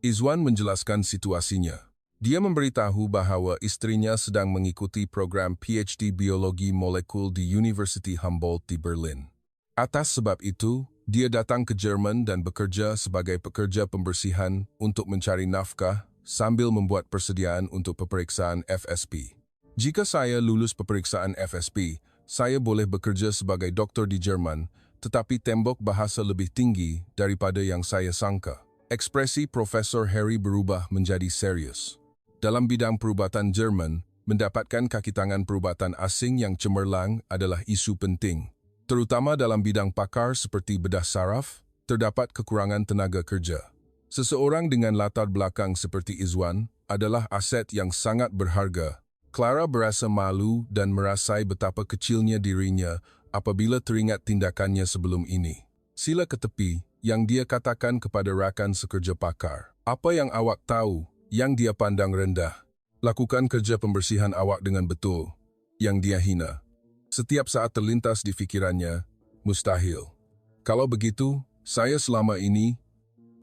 Izwan menjelaskan situasinya. Dia memberitahu bahawa istrinya sedang mengikuti program PhD Biologi Molekul di University Humboldt di Berlin. Atas sebab itu, dia datang ke Jerman dan bekerja sebagai pekerja pembersihan untuk mencari nafkah sambil membuat persediaan untuk peperiksaan FSP. Jika saya lulus peperiksaan FSP, saya boleh bekerja sebagai doktor di Jerman, tetapi tembok bahasa lebih tinggi daripada yang saya sangka. Ekspresi Profesor Harry berubah menjadi serius. Dalam bidang perubatan Jerman, mendapatkan kaki tangan perubatan asing yang cemerlang adalah isu penting. Terutama dalam bidang pakar seperti bedah saraf, terdapat kekurangan tenaga kerja. Seseorang dengan latar belakang seperti Izwan adalah aset yang sangat berharga. Clara berasa malu dan merasai betapa kecilnya dirinya apabila teringat tindakannya sebelum ini. Sila ke tepi yang dia katakan kepada rakan sekerja pakar. Apa yang awak tahu, yang dia pandang rendah. Lakukan kerja pembersihan awak dengan betul, yang dia hina. Setiap saat terlintas di fikirannya, mustahil. Kalau begitu, saya selama ini,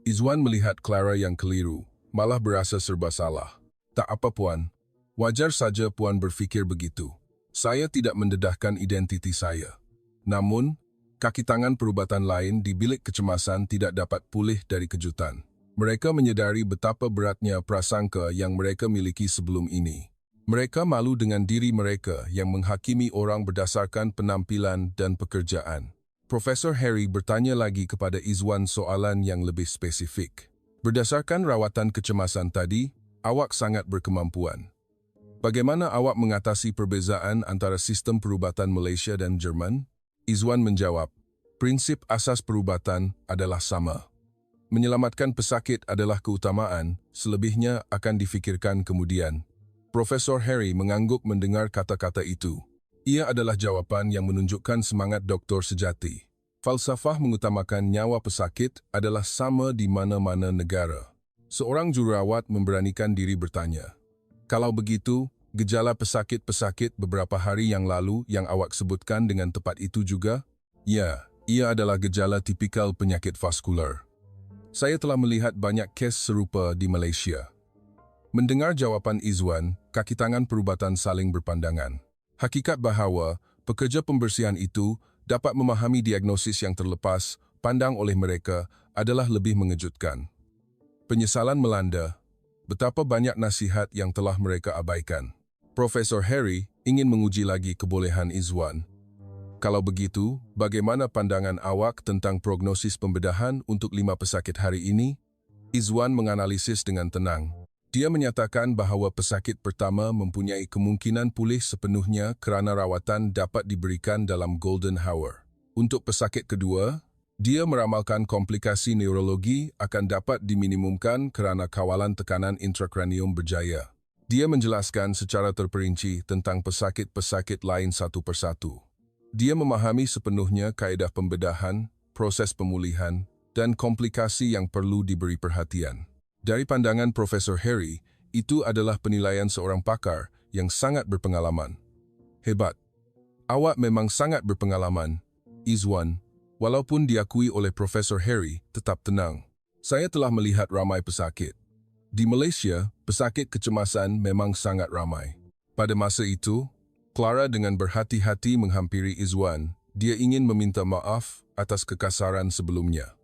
Izwan melihat Clara yang keliru, malah berasa serba salah. Tak apa puan, wajar saja puan berfikir begitu. Saya tidak mendedahkan identiti saya. Namun, kaki tangan perubatan lain di bilik kecemasan tidak dapat pulih dari kejutan. Mereka menyadari betapa beratnya prasangka yang mereka miliki sebelum ini. Mereka malu dengan diri mereka yang menghakimi orang berdasarkan penampilan dan pekerjaan. Profesor Harry bertanya lagi kepada Izwan soalan yang lebih spesifik. Berdasarkan rawatan kecemasan tadi, awak sangat berkemampuan. Bagaimana awak mengatasi perbezaan antara sistem perubatan Malaysia dan Jerman? Izwan menjawab, prinsip asas perubatan adalah sama. Menyelamatkan pesakit adalah keutamaan, selebihnya akan difikirkan kemudian. Profesor Harry mengangguk mendengar kata-kata itu. Ia adalah jawapan yang menunjukkan semangat doktor sejati. Falsafah mengutamakan nyawa pesakit adalah sama di mana-mana negara. Seorang jururawat memberanikan diri bertanya, kalau begitu, gejala pesakit-pesakit beberapa hari yang lalu yang awak sebutkan dengan tepat itu juga? Ya, ia adalah gejala tipikal penyakit vaskular. Saya telah melihat banyak kes serupa di Malaysia. Mendengar jawapan Izwan, kaki tangan perubatan saling berpandangan. Hakikat bahawa pekerja pembersihan itu dapat memahami diagnosis yang terlepas pandang oleh mereka adalah lebih mengejutkan. Penyesalan melanda, betapa banyak nasihat yang telah mereka abaikan. Profesor Harry ingin menguji lagi kebolehan Izwan. Kalau begitu, bagaimana pandangan awak tentang prognosis pembedahan untuk 5 pesakit hari ini? Izwan menganalisis dengan tenang. Dia menyatakan bahawa pesakit pertama mempunyai kemungkinan pulih sepenuhnya kerana rawatan dapat diberikan dalam golden hour. Untuk pesakit kedua, Dia meramalkan komplikasi neurologi akan dapat diminimumkan kerana kawalan tekanan intrakranium berjaya. Dia menjelaskan secara terperinci tentang pesakit-pesakit lain satu persatu. Dia memahami sepenuhnya kaedah pembedahan, proses pemulihan, dan komplikasi yang perlu diberi perhatian. Dari pandangan Profesor Harry, itu adalah penilaian seorang pakar yang sangat berpengalaman. Hebat. Awak memang sangat berpengalaman, Izwan. Walaupun diakui oleh Profesor Harry, tetap tenang. Saya telah melihat ramai pesakit. Di Malaysia, pesakit kecemasan memang sangat ramai. Pada masa itu, Clara dengan berhati-hati menghampiri Izwan. Dia ingin meminta maaf atas kekasaran sebelumnya.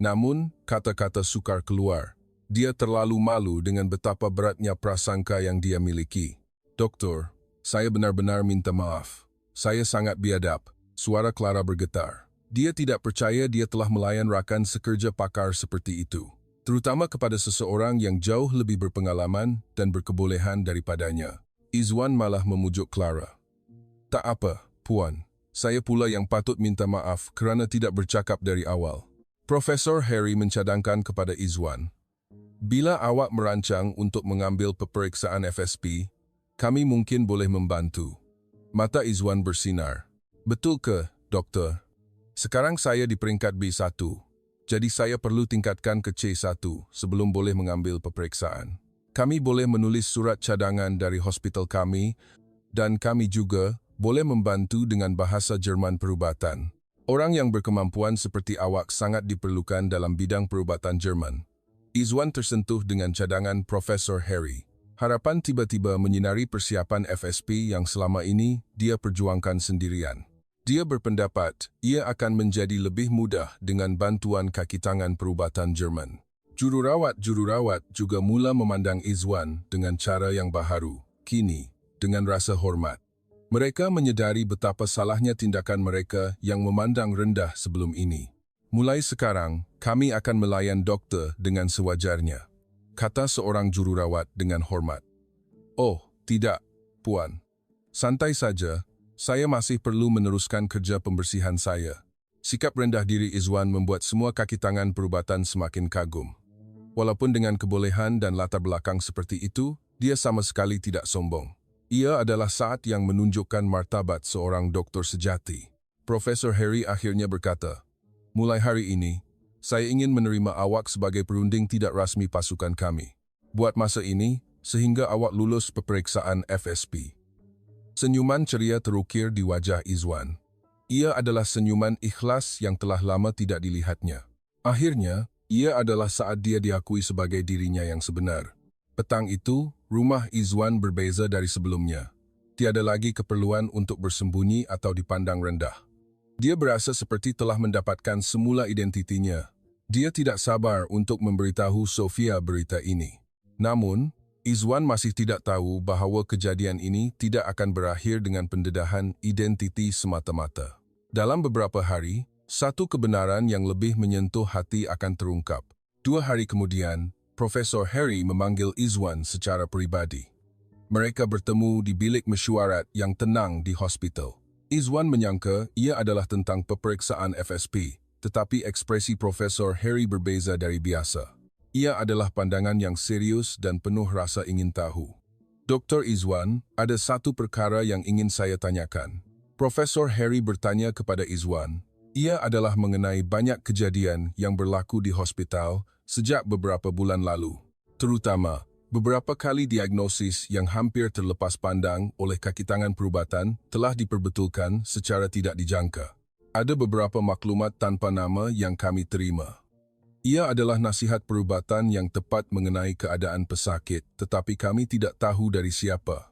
Namun, kata-kata sukar keluar. Dia terlalu malu dengan betapa beratnya prasangka yang dia miliki. Doktor, saya benar-benar minta maaf. Saya sangat biadab. Suara Clara bergetar. Dia tidak percaya dia telah melayan rakan sekerja pakar seperti itu, terutama kepada seseorang yang jauh lebih berpengalaman dan berkebolehan daripadanya. Izwan malah memujuk Clara. Tak apa, Puan. Saya pula yang patut minta maaf kerana tidak bercakap dari awal. Profesor Harry mencadangkan kepada Izwan. Bila awak merancang untuk mengambil peperiksaan FSP, kami mungkin boleh membantu. Mata Izwan bersinar. Betul ke, Doktor? Sekarang saya di peringkat B1, jadi saya perlu tingkatkan ke C1 sebelum boleh mengambil peperiksaan. Kami boleh menulis surat cadangan dari hospital kami dan kami juga boleh membantu dengan bahasa Jerman perubatan. Orang yang berkemampuan seperti awak sangat diperlukan dalam bidang perubatan Jerman. Izwan tersentuh dengan cadangan Profesor Harry. Harapan tiba-tiba menyinari persiapan FSP yang selama ini dia perjuangkan sendirian. Dia berpendapat ia akan menjadi lebih mudah dengan bantuan kaki tangan perubatan Jerman. Jururawat juga mula memandang Izwan dengan cara yang baharu, kini dengan rasa hormat. Mereka menyedari betapa salahnya tindakan mereka yang memandang rendah sebelum ini. Mulai sekarang, kami akan melayan doktor dengan sewajarnya, kata seorang jururawat dengan hormat. Oh, tidak, Puan. Santai saja. Saya masih perlu meneruskan kerja pembersihan saya. Sikap rendah diri Izwan membuat semua kaki tangan perubatan semakin kagum. Walaupun dengan kebolehan dan latar belakang seperti itu, dia sama sekali tidak sombong. Ia adalah saat yang menunjukkan martabat seorang doktor sejati. Profesor Harry akhirnya berkata, mulai hari ini, saya ingin menerima awak sebagai perunding tidak rasmi pasukan kami. Buat masa ini, sehingga awak lulus peperiksaan FSP. Senyuman ceria terukir di wajah Izwan. Ia adalah senyuman ikhlas yang telah lama tidak dilihatnya. Akhirnya, ia adalah saat dia diakui sebagai dirinya yang sebenar. Petang itu, rumah Izwan berbeza dari sebelumnya. Tiada lagi keperluan untuk bersembunyi atau dipandang rendah. Dia berasa seperti telah mendapatkan semula identitinya. Dia tidak sabar untuk memberitahu Sofia berita ini. Namun, Izwan masih tidak tahu bahawa kejadian ini tidak akan berakhir dengan pendedahan identiti semata-mata. Dalam beberapa hari, satu kebenaran yang lebih menyentuh hati akan terungkap. 2 hari kemudian, Profesor Harry memanggil Izwan secara peribadi. Mereka bertemu di bilik mesyuarat yang tenang di hospital. Izwan menyangka ia adalah tentang peperiksaan FSP, tetapi ekspresi Profesor Harry berbeza dari biasa. Ia adalah pandangan yang serius dan penuh rasa ingin tahu. Dr. Izwan, ada satu perkara yang ingin saya tanyakan. Profesor Harry bertanya kepada Izwan. Ia adalah mengenai banyak kejadian yang berlaku di hospital sejak beberapa bulan lalu. Terutama, beberapa kali diagnosis yang hampir terlepas pandang oleh kaki tangan perubatan telah diperbetulkan secara tidak dijangka. Ada beberapa maklumat tanpa nama yang kami terima. Ia adalah nasihat perubatan yang tepat mengenai keadaan pesakit, tetapi kami tidak tahu dari siapa.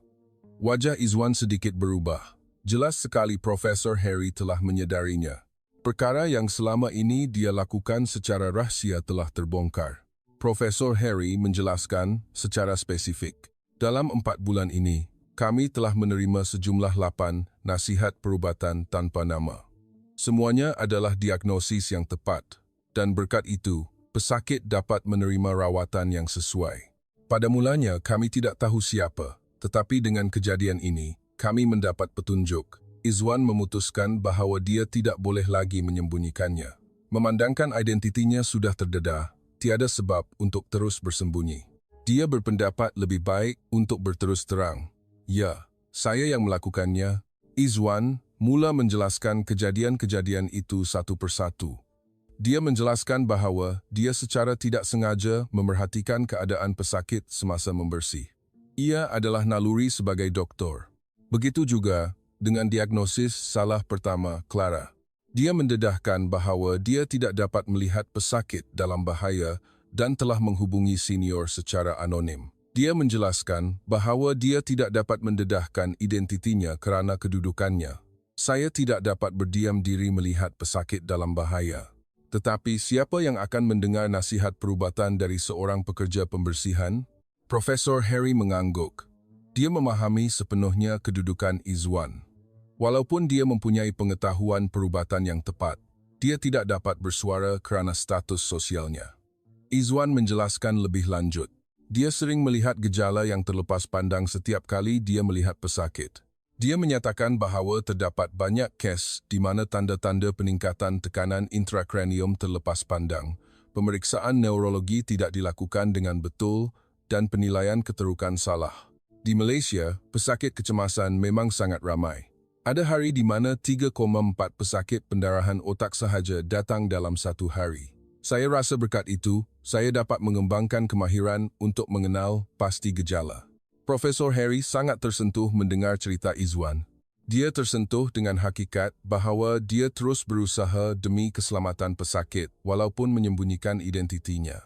Wajah Izwan sedikit berubah. Jelas sekali Profesor Harry telah menyedarinya. Perkara yang selama ini dia lakukan secara rahsia telah terbongkar. Profesor Harry menjelaskan secara spesifik. Dalam 4 bulan ini, kami telah menerima sejumlah 8 nasihat perubatan tanpa nama. Semuanya adalah diagnosis yang tepat. Dan berkat itu, pesakit dapat menerima rawatan yang sesuai. Pada mulanya, kami tidak tahu siapa, tetapi dengan kejadian ini, kami mendapat petunjuk. Izwan memutuskan bahawa dia tidak boleh lagi menyembunyikannya. Memandangkan identitinya sudah terdedah, tiada sebab untuk terus bersembunyi. Dia berpendapat lebih baik untuk berterus terang. Ya, saya yang melakukannya. Izwan mula menjelaskan kejadian-kejadian itu satu persatu. Dia menjelaskan bahawa dia secara tidak sengaja memerhatikan keadaan pesakit semasa membersih. Ia adalah naluri sebagai doktor. Begitu juga dengan diagnosis salah pertama Clara. Dia mendedahkan bahawa dia tidak dapat melihat pesakit dalam bahaya dan telah menghubungi senior secara anonim. Dia menjelaskan bahawa dia tidak dapat mendedahkan identitinya kerana kedudukannya. Saya tidak dapat berdiam diri melihat pesakit dalam bahaya. Tetapi siapa yang akan mendengar nasihat perubatan dari seorang pekerja pembersihan? Profesor Harry mengangguk. Dia memahami sepenuhnya kedudukan Izwan. Walaupun dia mempunyai pengetahuan perubatan yang tepat, dia tidak dapat bersuara kerana status sosialnya. Izwan menjelaskan lebih lanjut. Dia sering melihat gejala yang terlepas pandang setiap kali dia melihat pesakit. Dia menyatakan bahawa terdapat banyak kes di mana tanda-tanda peningkatan tekanan intrakranium terlepas pandang, pemeriksaan neurologi tidak dilakukan dengan betul dan penilaian keterukan salah. Di Malaysia, pesakit kecemasan memang sangat ramai. Ada hari di mana 3,4 pesakit pendarahan otak sahaja datang dalam satu hari. Saya rasa berkat itu, saya dapat mengembangkan kemahiran untuk mengenal pasti gejala. Profesor Harry sangat tersentuh mendengar cerita Izwan. Dia tersentuh dengan hakikat bahawa dia terus berusaha demi keselamatan pesakit walaupun menyembunyikan identitinya.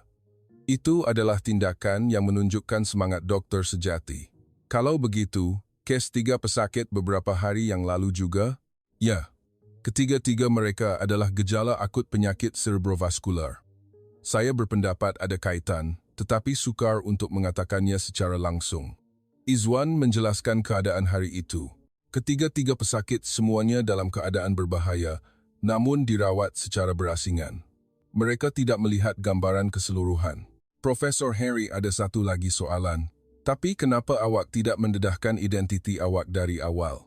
Itu adalah tindakan yang menunjukkan semangat doktor sejati. Kalau begitu, kes 3 pesakit beberapa hari yang lalu juga? Ya, ketiga-tiga mereka adalah gejala akut penyakit cerebrovaskular. Saya berpendapat ada kaitan, tetapi sukar untuk mengatakannya secara langsung. Izwan menjelaskan keadaan hari itu. Ketiga-tiga pesakit semuanya dalam keadaan berbahaya, namun dirawat secara berasingan. Mereka tidak melihat gambaran keseluruhan. Profesor Harry ada satu lagi soalan. Tapi kenapa awak tidak mendedahkan identiti awak dari awal?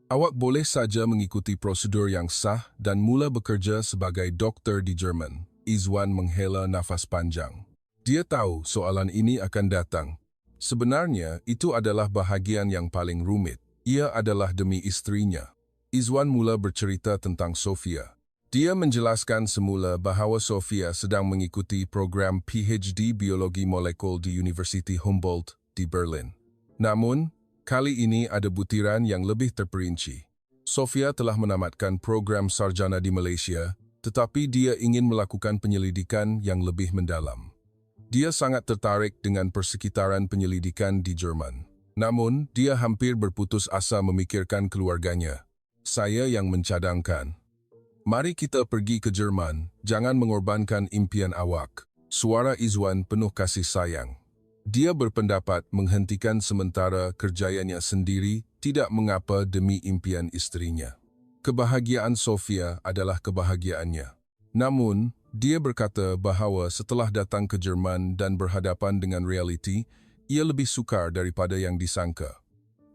Awak boleh saja mengikuti prosedur yang sah dan mula bekerja sebagai doktor di Jerman. Izwan menghela nafas panjang. Dia tahu soalan ini akan datang. Sebenarnya, itu adalah bahagian yang paling rumit. Ia adalah demi istrinya. Izwan mula bercerita tentang Sofia. Dia menjelaskan semula bahawa Sofia sedang mengikuti program PhD Biologi Molekul di University Humboldt di Berlin. Namun, kali ini ada butiran yang lebih terperinci. Sofia telah menamatkan program sarjana di Malaysia, tetapi dia ingin melakukan penyelidikan yang lebih mendalam. Dia sangat tertarik dengan persekitaran penyelidikan di Jerman. Namun, dia hampir berputus asa memikirkan keluarganya. Saya yang mencadangkan. Mari kita pergi ke Jerman, jangan mengorbankan impian awak. Suara Izwan penuh kasih sayang. Dia berpendapat menghentikan sementara kerjayanya sendiri tidak mengapa demi impian istrinya. Kebahagiaan Sofia adalah kebahagiaannya. Namun, dia berkata bahawa setelah datang ke Jerman dan berhadapan dengan realiti, ia lebih sukar daripada yang disangka.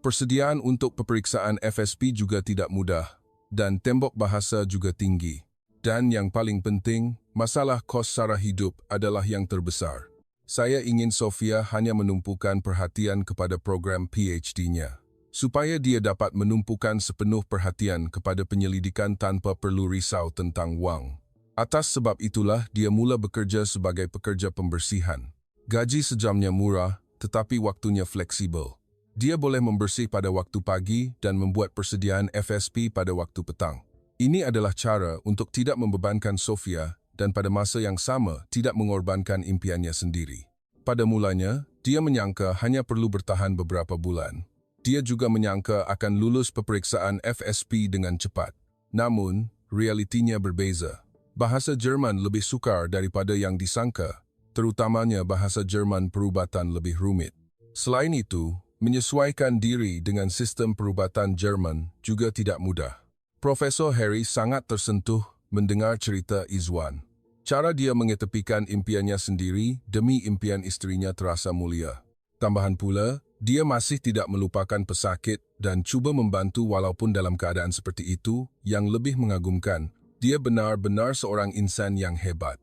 Persediaan untuk peperiksaan FSP juga tidak mudah, dan tembok bahasa juga tinggi. Dan yang paling penting, masalah kos sara hidup adalah yang terbesar. Saya ingin Sofia hanya menumpukan perhatian kepada program PhD-nya, supaya dia dapat menumpukan sepenuh perhatian kepada penyelidikan tanpa perlu risau tentang wang. Atas sebab itulah dia mula bekerja sebagai pekerja pembersihan. Gaji sejamnya murah, tetapi waktunya fleksibel. Dia boleh membersih pada waktu pagi dan membuat persediaan FSP pada waktu petang. Ini adalah cara untuk tidak membebankan Sofia dan pada masa yang sama tidak mengorbankan impiannya sendiri. Pada mulanya, dia menyangka hanya perlu bertahan beberapa bulan. Dia juga menyangka akan lulus peperiksaan FSP dengan cepat. Namun, realitinya berbeza. Bahasa Jerman lebih sukar daripada yang disangka, terutamanya bahasa Jerman perubatan lebih rumit. Selain itu, menyesuaikan diri dengan sistem perubatan Jerman juga tidak mudah. Profesor Harry sangat tersentuh mendengar cerita Izwan. Cara dia mengetepikan impiannya sendiri demi impian istrinya terasa mulia. Tambahan pula, dia masih tidak melupakan pesakit dan cuba membantu walaupun dalam keadaan seperti itu yang lebih mengagumkan Dia benar-benar seorang insan yang hebat.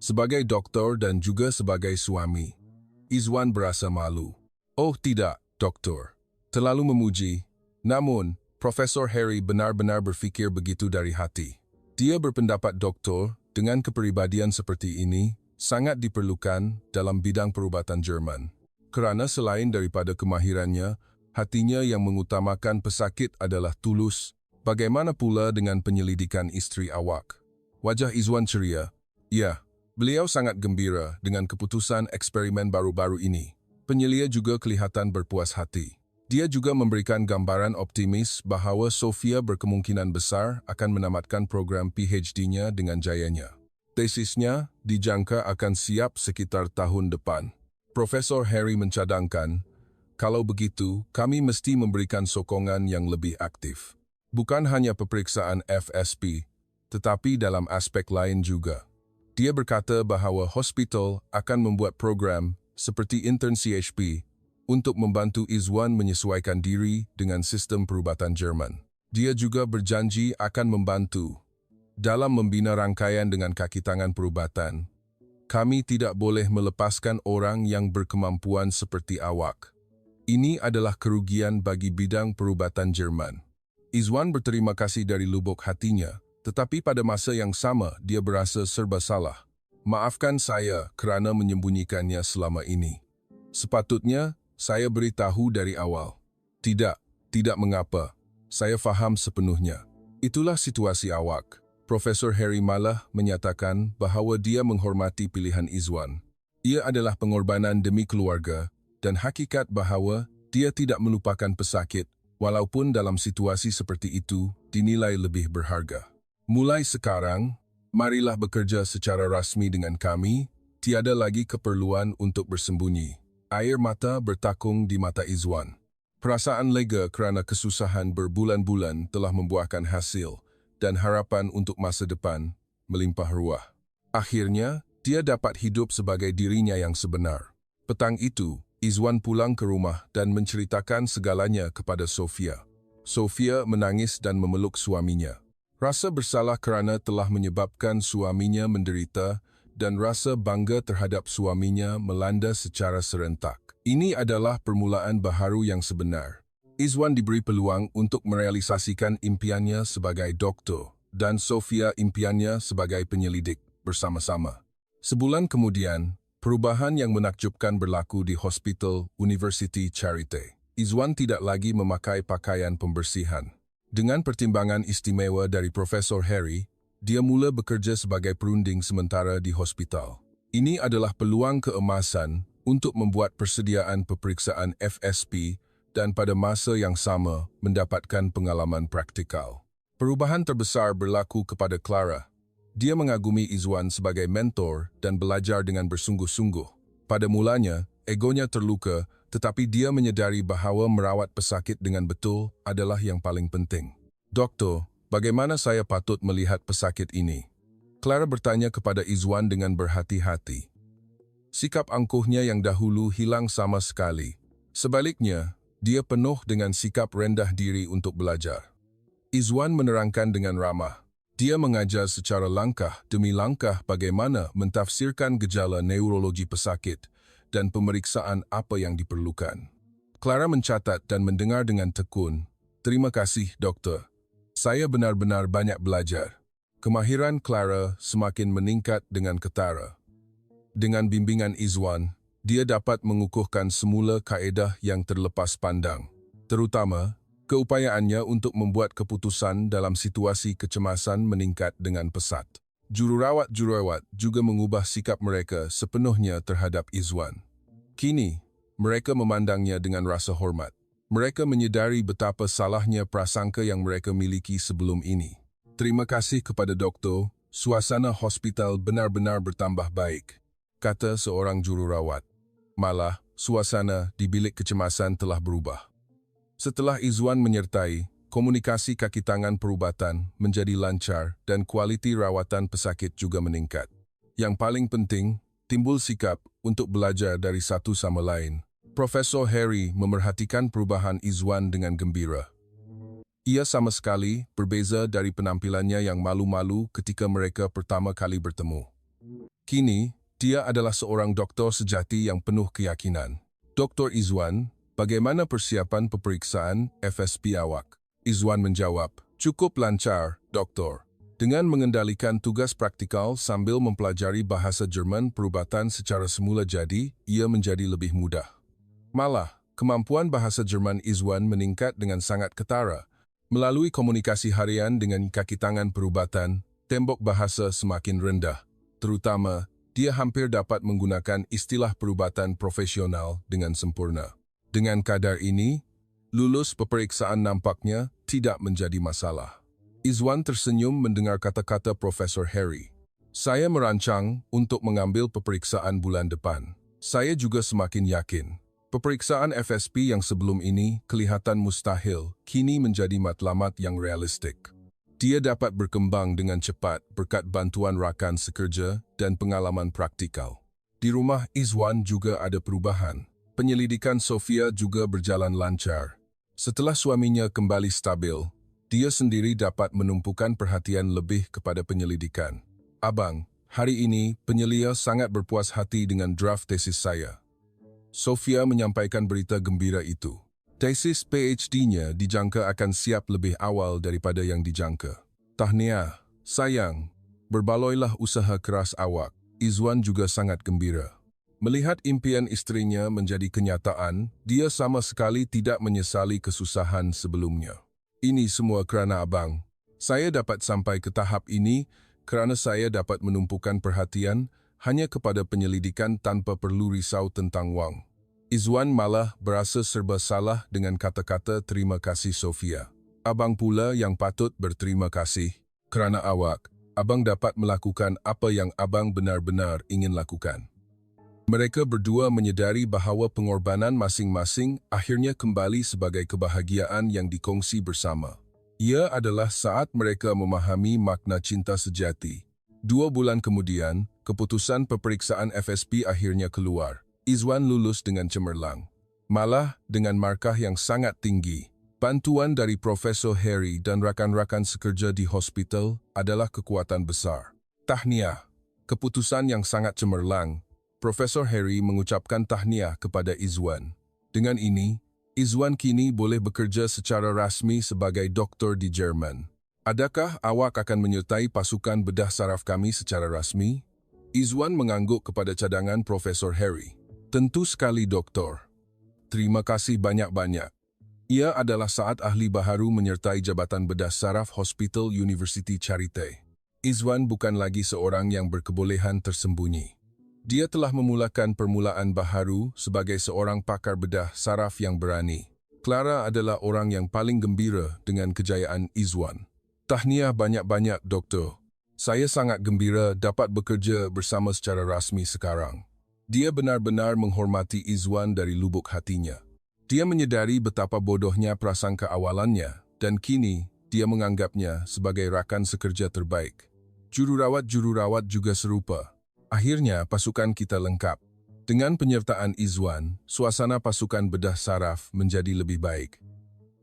Sebagai doktor dan juga sebagai suami, Izwan berasa malu. Oh tidak, doktor. Terlalu memuji. Namun, Profesor Harry benar-benar berfikir begitu dari hati. Dia berpendapat doktor, dengan kepribadian seperti ini, sangat diperlukan dalam bidang perubatan Jerman. Kerana selain daripada kemahirannya, hatinya yang mengutamakan pesakit adalah tulus. Bagaimana pula dengan penyelidikan istri awak? Wajah Izwan ceria. Ya, beliau sangat gembira dengan keputusan eksperimen baru-baru ini. Penyelia juga kelihatan berpuas hati. Dia juga memberikan gambaran optimis bahawa Sofia berkemungkinan besar akan menamatkan program PhD-nya dengan jayanya. Tesisnya dijangka akan siap sekitar tahun depan. Profesor Harry mencadangkan, kalau begitu, kami mesti memberikan sokongan yang lebih aktif. Bukan hanya peperiksaan FSP, tetapi dalam aspek lain juga. Dia berkata bahawa hospital akan membuat program seperti intern CHP untuk membantu Izwan menyesuaikan diri dengan sistem perubatan Jerman. Dia juga berjanji akan membantu dalam membina rangkaian dengan kaki tangan perubatan. Kami tidak boleh melepaskan orang yang berkemampuan seperti awak. Ini adalah kerugian bagi bidang perubatan Jerman. Izwan berterima kasih dari lubuk hatinya, tetapi pada masa yang sama dia berasa serba salah. Maafkan saya kerana menyembunyikannya selama ini. Sepatutnya saya beritahu dari awal. Tidak mengapa. Saya faham sepenuhnya. Itulah situasi awak. Profesor Harry malah menyatakan bahawa dia menghormati pilihan Izwan. Ia adalah pengorbanan demi keluarga dan hakikat bahawa dia tidak melupakan pesakit, walaupun dalam situasi seperti itu dinilai lebih berharga. Mulai sekarang, marilah bekerja secara rasmi dengan kami, tiada lagi keperluan untuk bersembunyi. Air mata bertakung di mata Izwan. Perasaan lega kerana kesusahan berbulan-bulan telah membuahkan hasil dan harapan untuk masa depan melimpah ruah. Akhirnya, dia dapat hidup sebagai dirinya yang sebenar. Petang itu, Izwan pulang ke rumah dan menceritakan segalanya kepada Sofia. Sofia menangis dan memeluk suaminya. Rasa bersalah kerana telah menyebabkan suaminya menderita dan rasa bangga terhadap suaminya melanda secara serentak. Ini adalah permulaan baharu yang sebenar. Izwan diberi peluang untuk merealisasikan impiannya sebagai doktor dan Sofia impiannya sebagai penyelidik bersama-sama. Sebulan kemudian, perubahan yang menakjubkan berlaku di Hospital University Charité. Izwan tidak lagi memakai pakaian pembersihan. Dengan pertimbangan istimewa dari Profesor Harry, dia mula bekerja sebagai perunding sementara di hospital. Ini adalah peluang keemasan untuk membuat persediaan peperiksaan FSP dan pada masa yang sama mendapatkan pengalaman praktikal. Perubahan terbesar berlaku kepada Clara. Dia mengagumi Izwan sebagai mentor dan belajar dengan bersungguh-sungguh. Pada mulanya, egonya terluka, tetapi dia menyedari bahawa merawat pesakit dengan betul adalah yang paling penting. Doktor, bagaimana saya patut melihat pesakit ini? Clara bertanya kepada Izwan dengan berhati-hati. Sikap angkuhnya yang dahulu hilang sama sekali. Sebaliknya, dia penuh dengan sikap rendah diri untuk belajar. Izwan menerangkan dengan ramah. Dia mengajar secara langkah demi langkah bagaimana mentafsirkan gejala neurologi pesakit dan pemeriksaan apa yang diperlukan. Clara mencatat dan mendengar dengan tekun. Terima kasih, doktor. Saya benar-benar banyak belajar. Kemahiran Clara semakin meningkat dengan ketara. Dengan bimbingan Izwan, dia dapat mengukuhkan semula kaedah yang terlepas pandang, terutama keupayaannya untuk membuat keputusan dalam situasi kecemasan meningkat dengan pesat. Jururawat-jururawat juga mengubah sikap mereka sepenuhnya terhadap Izwan. Kini, mereka memandangnya dengan rasa hormat. Mereka menyedari betapa salahnya prasangka yang mereka miliki sebelum ini. Terima kasih kepada doktor, suasana hospital benar-benar bertambah baik, kata seorang jururawat. Malah, suasana di bilik kecemasan telah berubah. Setelah Izwan menyertai, komunikasi kaki tangan perubatan menjadi lancar dan kualiti rawatan pesakit juga meningkat. Yang paling penting, timbul sikap untuk belajar dari satu sama lain. Profesor Harry memerhatikan perubahan Izwan dengan gembira. Ia sama sekali berbeza dari penampilannya yang malu-malu ketika mereka pertama kali bertemu. Kini, dia adalah seorang doktor sejati yang penuh keyakinan. Dr. Izwan, bagaimana persiapan peperiksaan FSP awak? Izwan menjawab, cukup lancar, doktor. Dengan mengendalikan tugas praktikal sambil mempelajari bahasa Jerman perubatan secara semula jadi, ia menjadi lebih mudah. Malah, kemampuan bahasa Jerman Izwan meningkat dengan sangat ketara. Melalui komunikasi harian dengan kaki tangan perubatan, tembok bahasa semakin rendah. Terutama, dia hampir dapat menggunakan istilah perubatan profesional dengan sempurna. Dengan kadar ini, lulus peperiksaan nampaknya tidak menjadi masalah. Izwan tersenyum mendengar kata-kata Profesor Harry. Saya merancang untuk mengambil peperiksaan bulan depan. Saya juga semakin yakin. Peperiksaan FSP yang sebelum ini kelihatan mustahil, kini menjadi matlamat yang realistik. Dia dapat berkembang dengan cepat berkat bantuan rakan sekerja dan pengalaman praktikal. Di rumah Izwan juga ada perubahan. Penyelidikan Sofia juga berjalan lancar. Setelah suaminya kembali stabil, dia sendiri dapat menumpukan perhatian lebih kepada penyelidikan. Abang, hari ini penyelia sangat berpuas hati dengan draft tesis saya. Sofia menyampaikan berita gembira itu. Tesis PhD-nya dijangka akan siap lebih awal daripada yang dijangka. Tahniah, sayang. Berbaloilah usaha keras awak. Izwan juga sangat gembira. Melihat impian istrinya menjadi kenyataan, dia sama sekali tidak menyesali kesusahan sebelumnya. Ini semua kerana abang. Saya dapat sampai ke tahap ini kerana saya dapat menumpukan perhatian hanya kepada penyelidikan tanpa perlu risau tentang wang. Izwan malah berasa serba salah dengan kata-kata terima kasih Sofia. Abang pula yang patut berterima kasih. Kerana awak, abang dapat melakukan apa yang abang benar-benar ingin lakukan. Mereka berdua menyedari bahawa pengorbanan masing-masing akhirnya kembali sebagai kebahagiaan yang dikongsi bersama. Ia adalah saat mereka memahami makna cinta sejati. 2 bulan kemudian, keputusan peperiksaan FSP akhirnya keluar. Izwan lulus dengan cemerlang. Malah, dengan markah yang sangat tinggi. Bantuan dari Profesor Harry dan rakan-rakan sekerja di hospital adalah kekuatan besar. Tahniah. Keputusan yang sangat cemerlang. Profesor Harry mengucapkan tahniah kepada Izwan. Dengan ini, Izwan kini boleh bekerja secara rasmi sebagai doktor di Jerman. Adakah awak akan menyertai pasukan bedah saraf kami secara rasmi? Izwan mengangguk kepada cadangan Profesor Harry. Tentu sekali, Doktor. Terima kasih banyak-banyak. Ia adalah saat ahli baharu menyertai Jabatan Bedah Saraf Hospital University Charité. Izwan bukan lagi seorang yang berkebolehan tersembunyi. Dia telah memulakan permulaan baharu sebagai seorang pakar bedah saraf yang berani. Clara adalah orang yang paling gembira dengan kejayaan Izwan. Tahniah banyak-banyak, Doktor. Saya sangat gembira dapat bekerja bersama secara rasmi sekarang. Dia benar-benar menghormati Izwan dari lubuk hatinya. Dia menyedari betapa bodohnya prasangka awalannya dan kini dia menganggapnya sebagai rakan sekerja terbaik. Jururawat-jururawat juga serupa. Akhirnya pasukan kita lengkap. Dengan penyertaan Izwan, suasana pasukan bedah saraf menjadi lebih baik.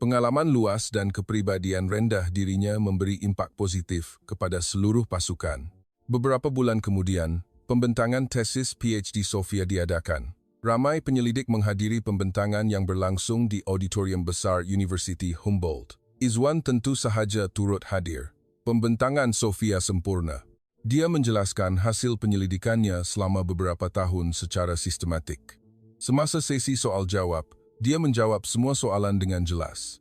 Pengalaman luas dan kepribadian rendah dirinya memberi impak positif kepada seluruh pasukan. Beberapa bulan kemudian, pembentangan tesis PhD Sofia diadakan. Ramai penyelidik menghadiri pembentangan yang berlangsung di Auditorium Besar University Humboldt. Izwan tentu sahaja turut hadir. Pembentangan Sofia sempurna. Dia menjelaskan hasil penyelidikannya selama beberapa tahun secara sistematik. Semasa sesi soal-jawab, dia menjawab semua soalan dengan jelas.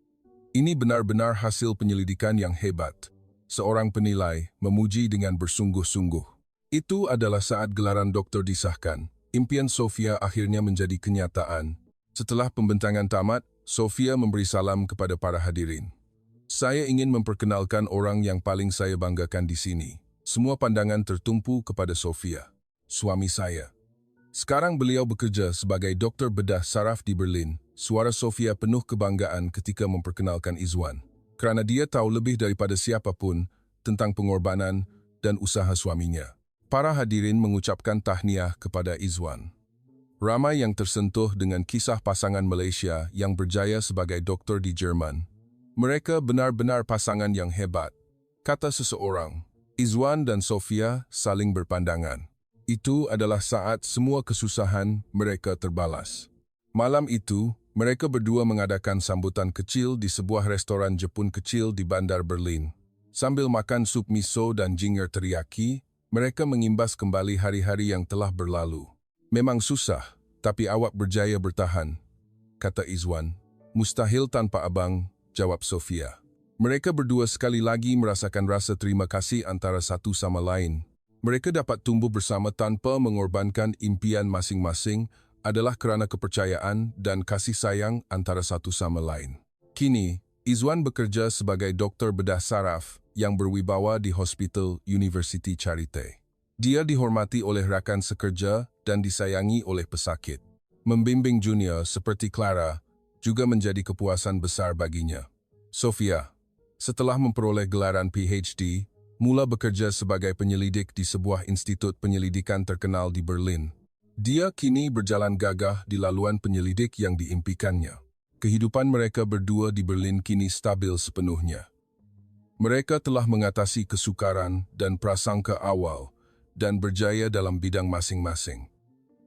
Ini benar-benar hasil penyelidikan yang hebat. Seorang penilai memuji dengan bersungguh-sungguh. Itu adalah saat gelaran doktor disahkan. Impian Sofia akhirnya menjadi kenyataan. Setelah pembentangan tamat, Sofia memberi salam kepada para hadirin. Saya ingin memperkenalkan orang yang paling saya banggakan di sini. Semua pandangan tertumpu kepada Sofia, suami saya. Sekarang beliau bekerja sebagai doktor bedah saraf di Berlin. Suara Sofia penuh kebanggaan ketika memperkenalkan Izwan. Kerana dia tahu lebih daripada siapapun tentang pengorbanan dan usaha suaminya. Para hadirin mengucapkan tahniah kepada Izwan. Ramai yang tersentuh dengan kisah pasangan Malaysia yang berjaya sebagai doktor di Jerman. Mereka benar-benar pasangan yang hebat, kata seseorang. Izwan dan Sofia saling berpandangan. Itu adalah saat semua kesusahan mereka terbalas. Malam itu, mereka berdua mengadakan sambutan kecil di sebuah restoran Jepun kecil di bandar Berlin. Sambil makan sup miso dan jinger teriyaki, mereka mengimbas kembali hari-hari yang telah berlalu. Memang susah, tapi awak berjaya bertahan, kata Izwan. Mustahil tanpa abang, jawab Sofia. Mereka berdua sekali lagi merasakan rasa terima kasih antara satu sama lain. Mereka dapat tumbuh bersama tanpa mengorbankan impian masing-masing adalah kerana kepercayaan dan kasih sayang antara satu sama lain. Kini, Izwan bekerja sebagai doktor bedah saraf yang berwibawa di Hospital University Charité. Dia dihormati oleh rakan sekerja dan disayangi oleh pesakit. Membimbing junior seperti Clara juga menjadi kepuasan besar baginya. Sofia, setelah memperoleh gelaran PhD, mula bekerja sebagai penyelidik di sebuah institut penyelidikan terkenal di Berlin. Dia kini berjalan gagah di laluan penyelidik yang diimpikannya. Kehidupan mereka berdua di Berlin kini stabil sepenuhnya. Mereka telah mengatasi kesukaran dan prasangka awal dan berjaya dalam bidang masing-masing.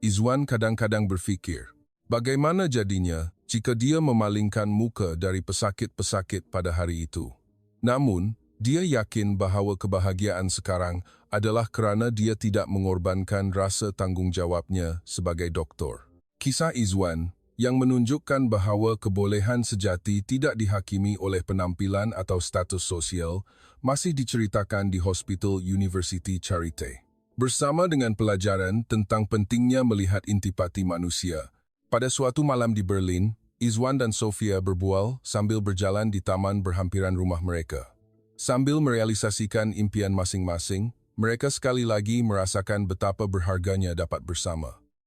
Izwan kadang-kadang berfikir, bagaimana jadinya jika dia memalingkan muka dari pesakit-pesakit pada hari itu. Namun, dia yakin bahawa kebahagiaan sekarang adalah kerana dia tidak mengorbankan rasa tanggungjawabnya sebagai doktor. Kisah Izwan yang menunjukkan bahawa kebolehan sejati tidak dihakimi oleh penampilan atau status sosial masih diceritakan di Hospital University Charité. Bersama dengan pelajaran tentang pentingnya melihat intipati manusia. Pada suatu malam di Berlin, Izwan dan Sofia berbual sambil berjalan di taman berhampiran rumah mereka. Sambil merealisasikan impian masing-masing, mereka sekali lagi merasakan betapa berharganya dapat bersama.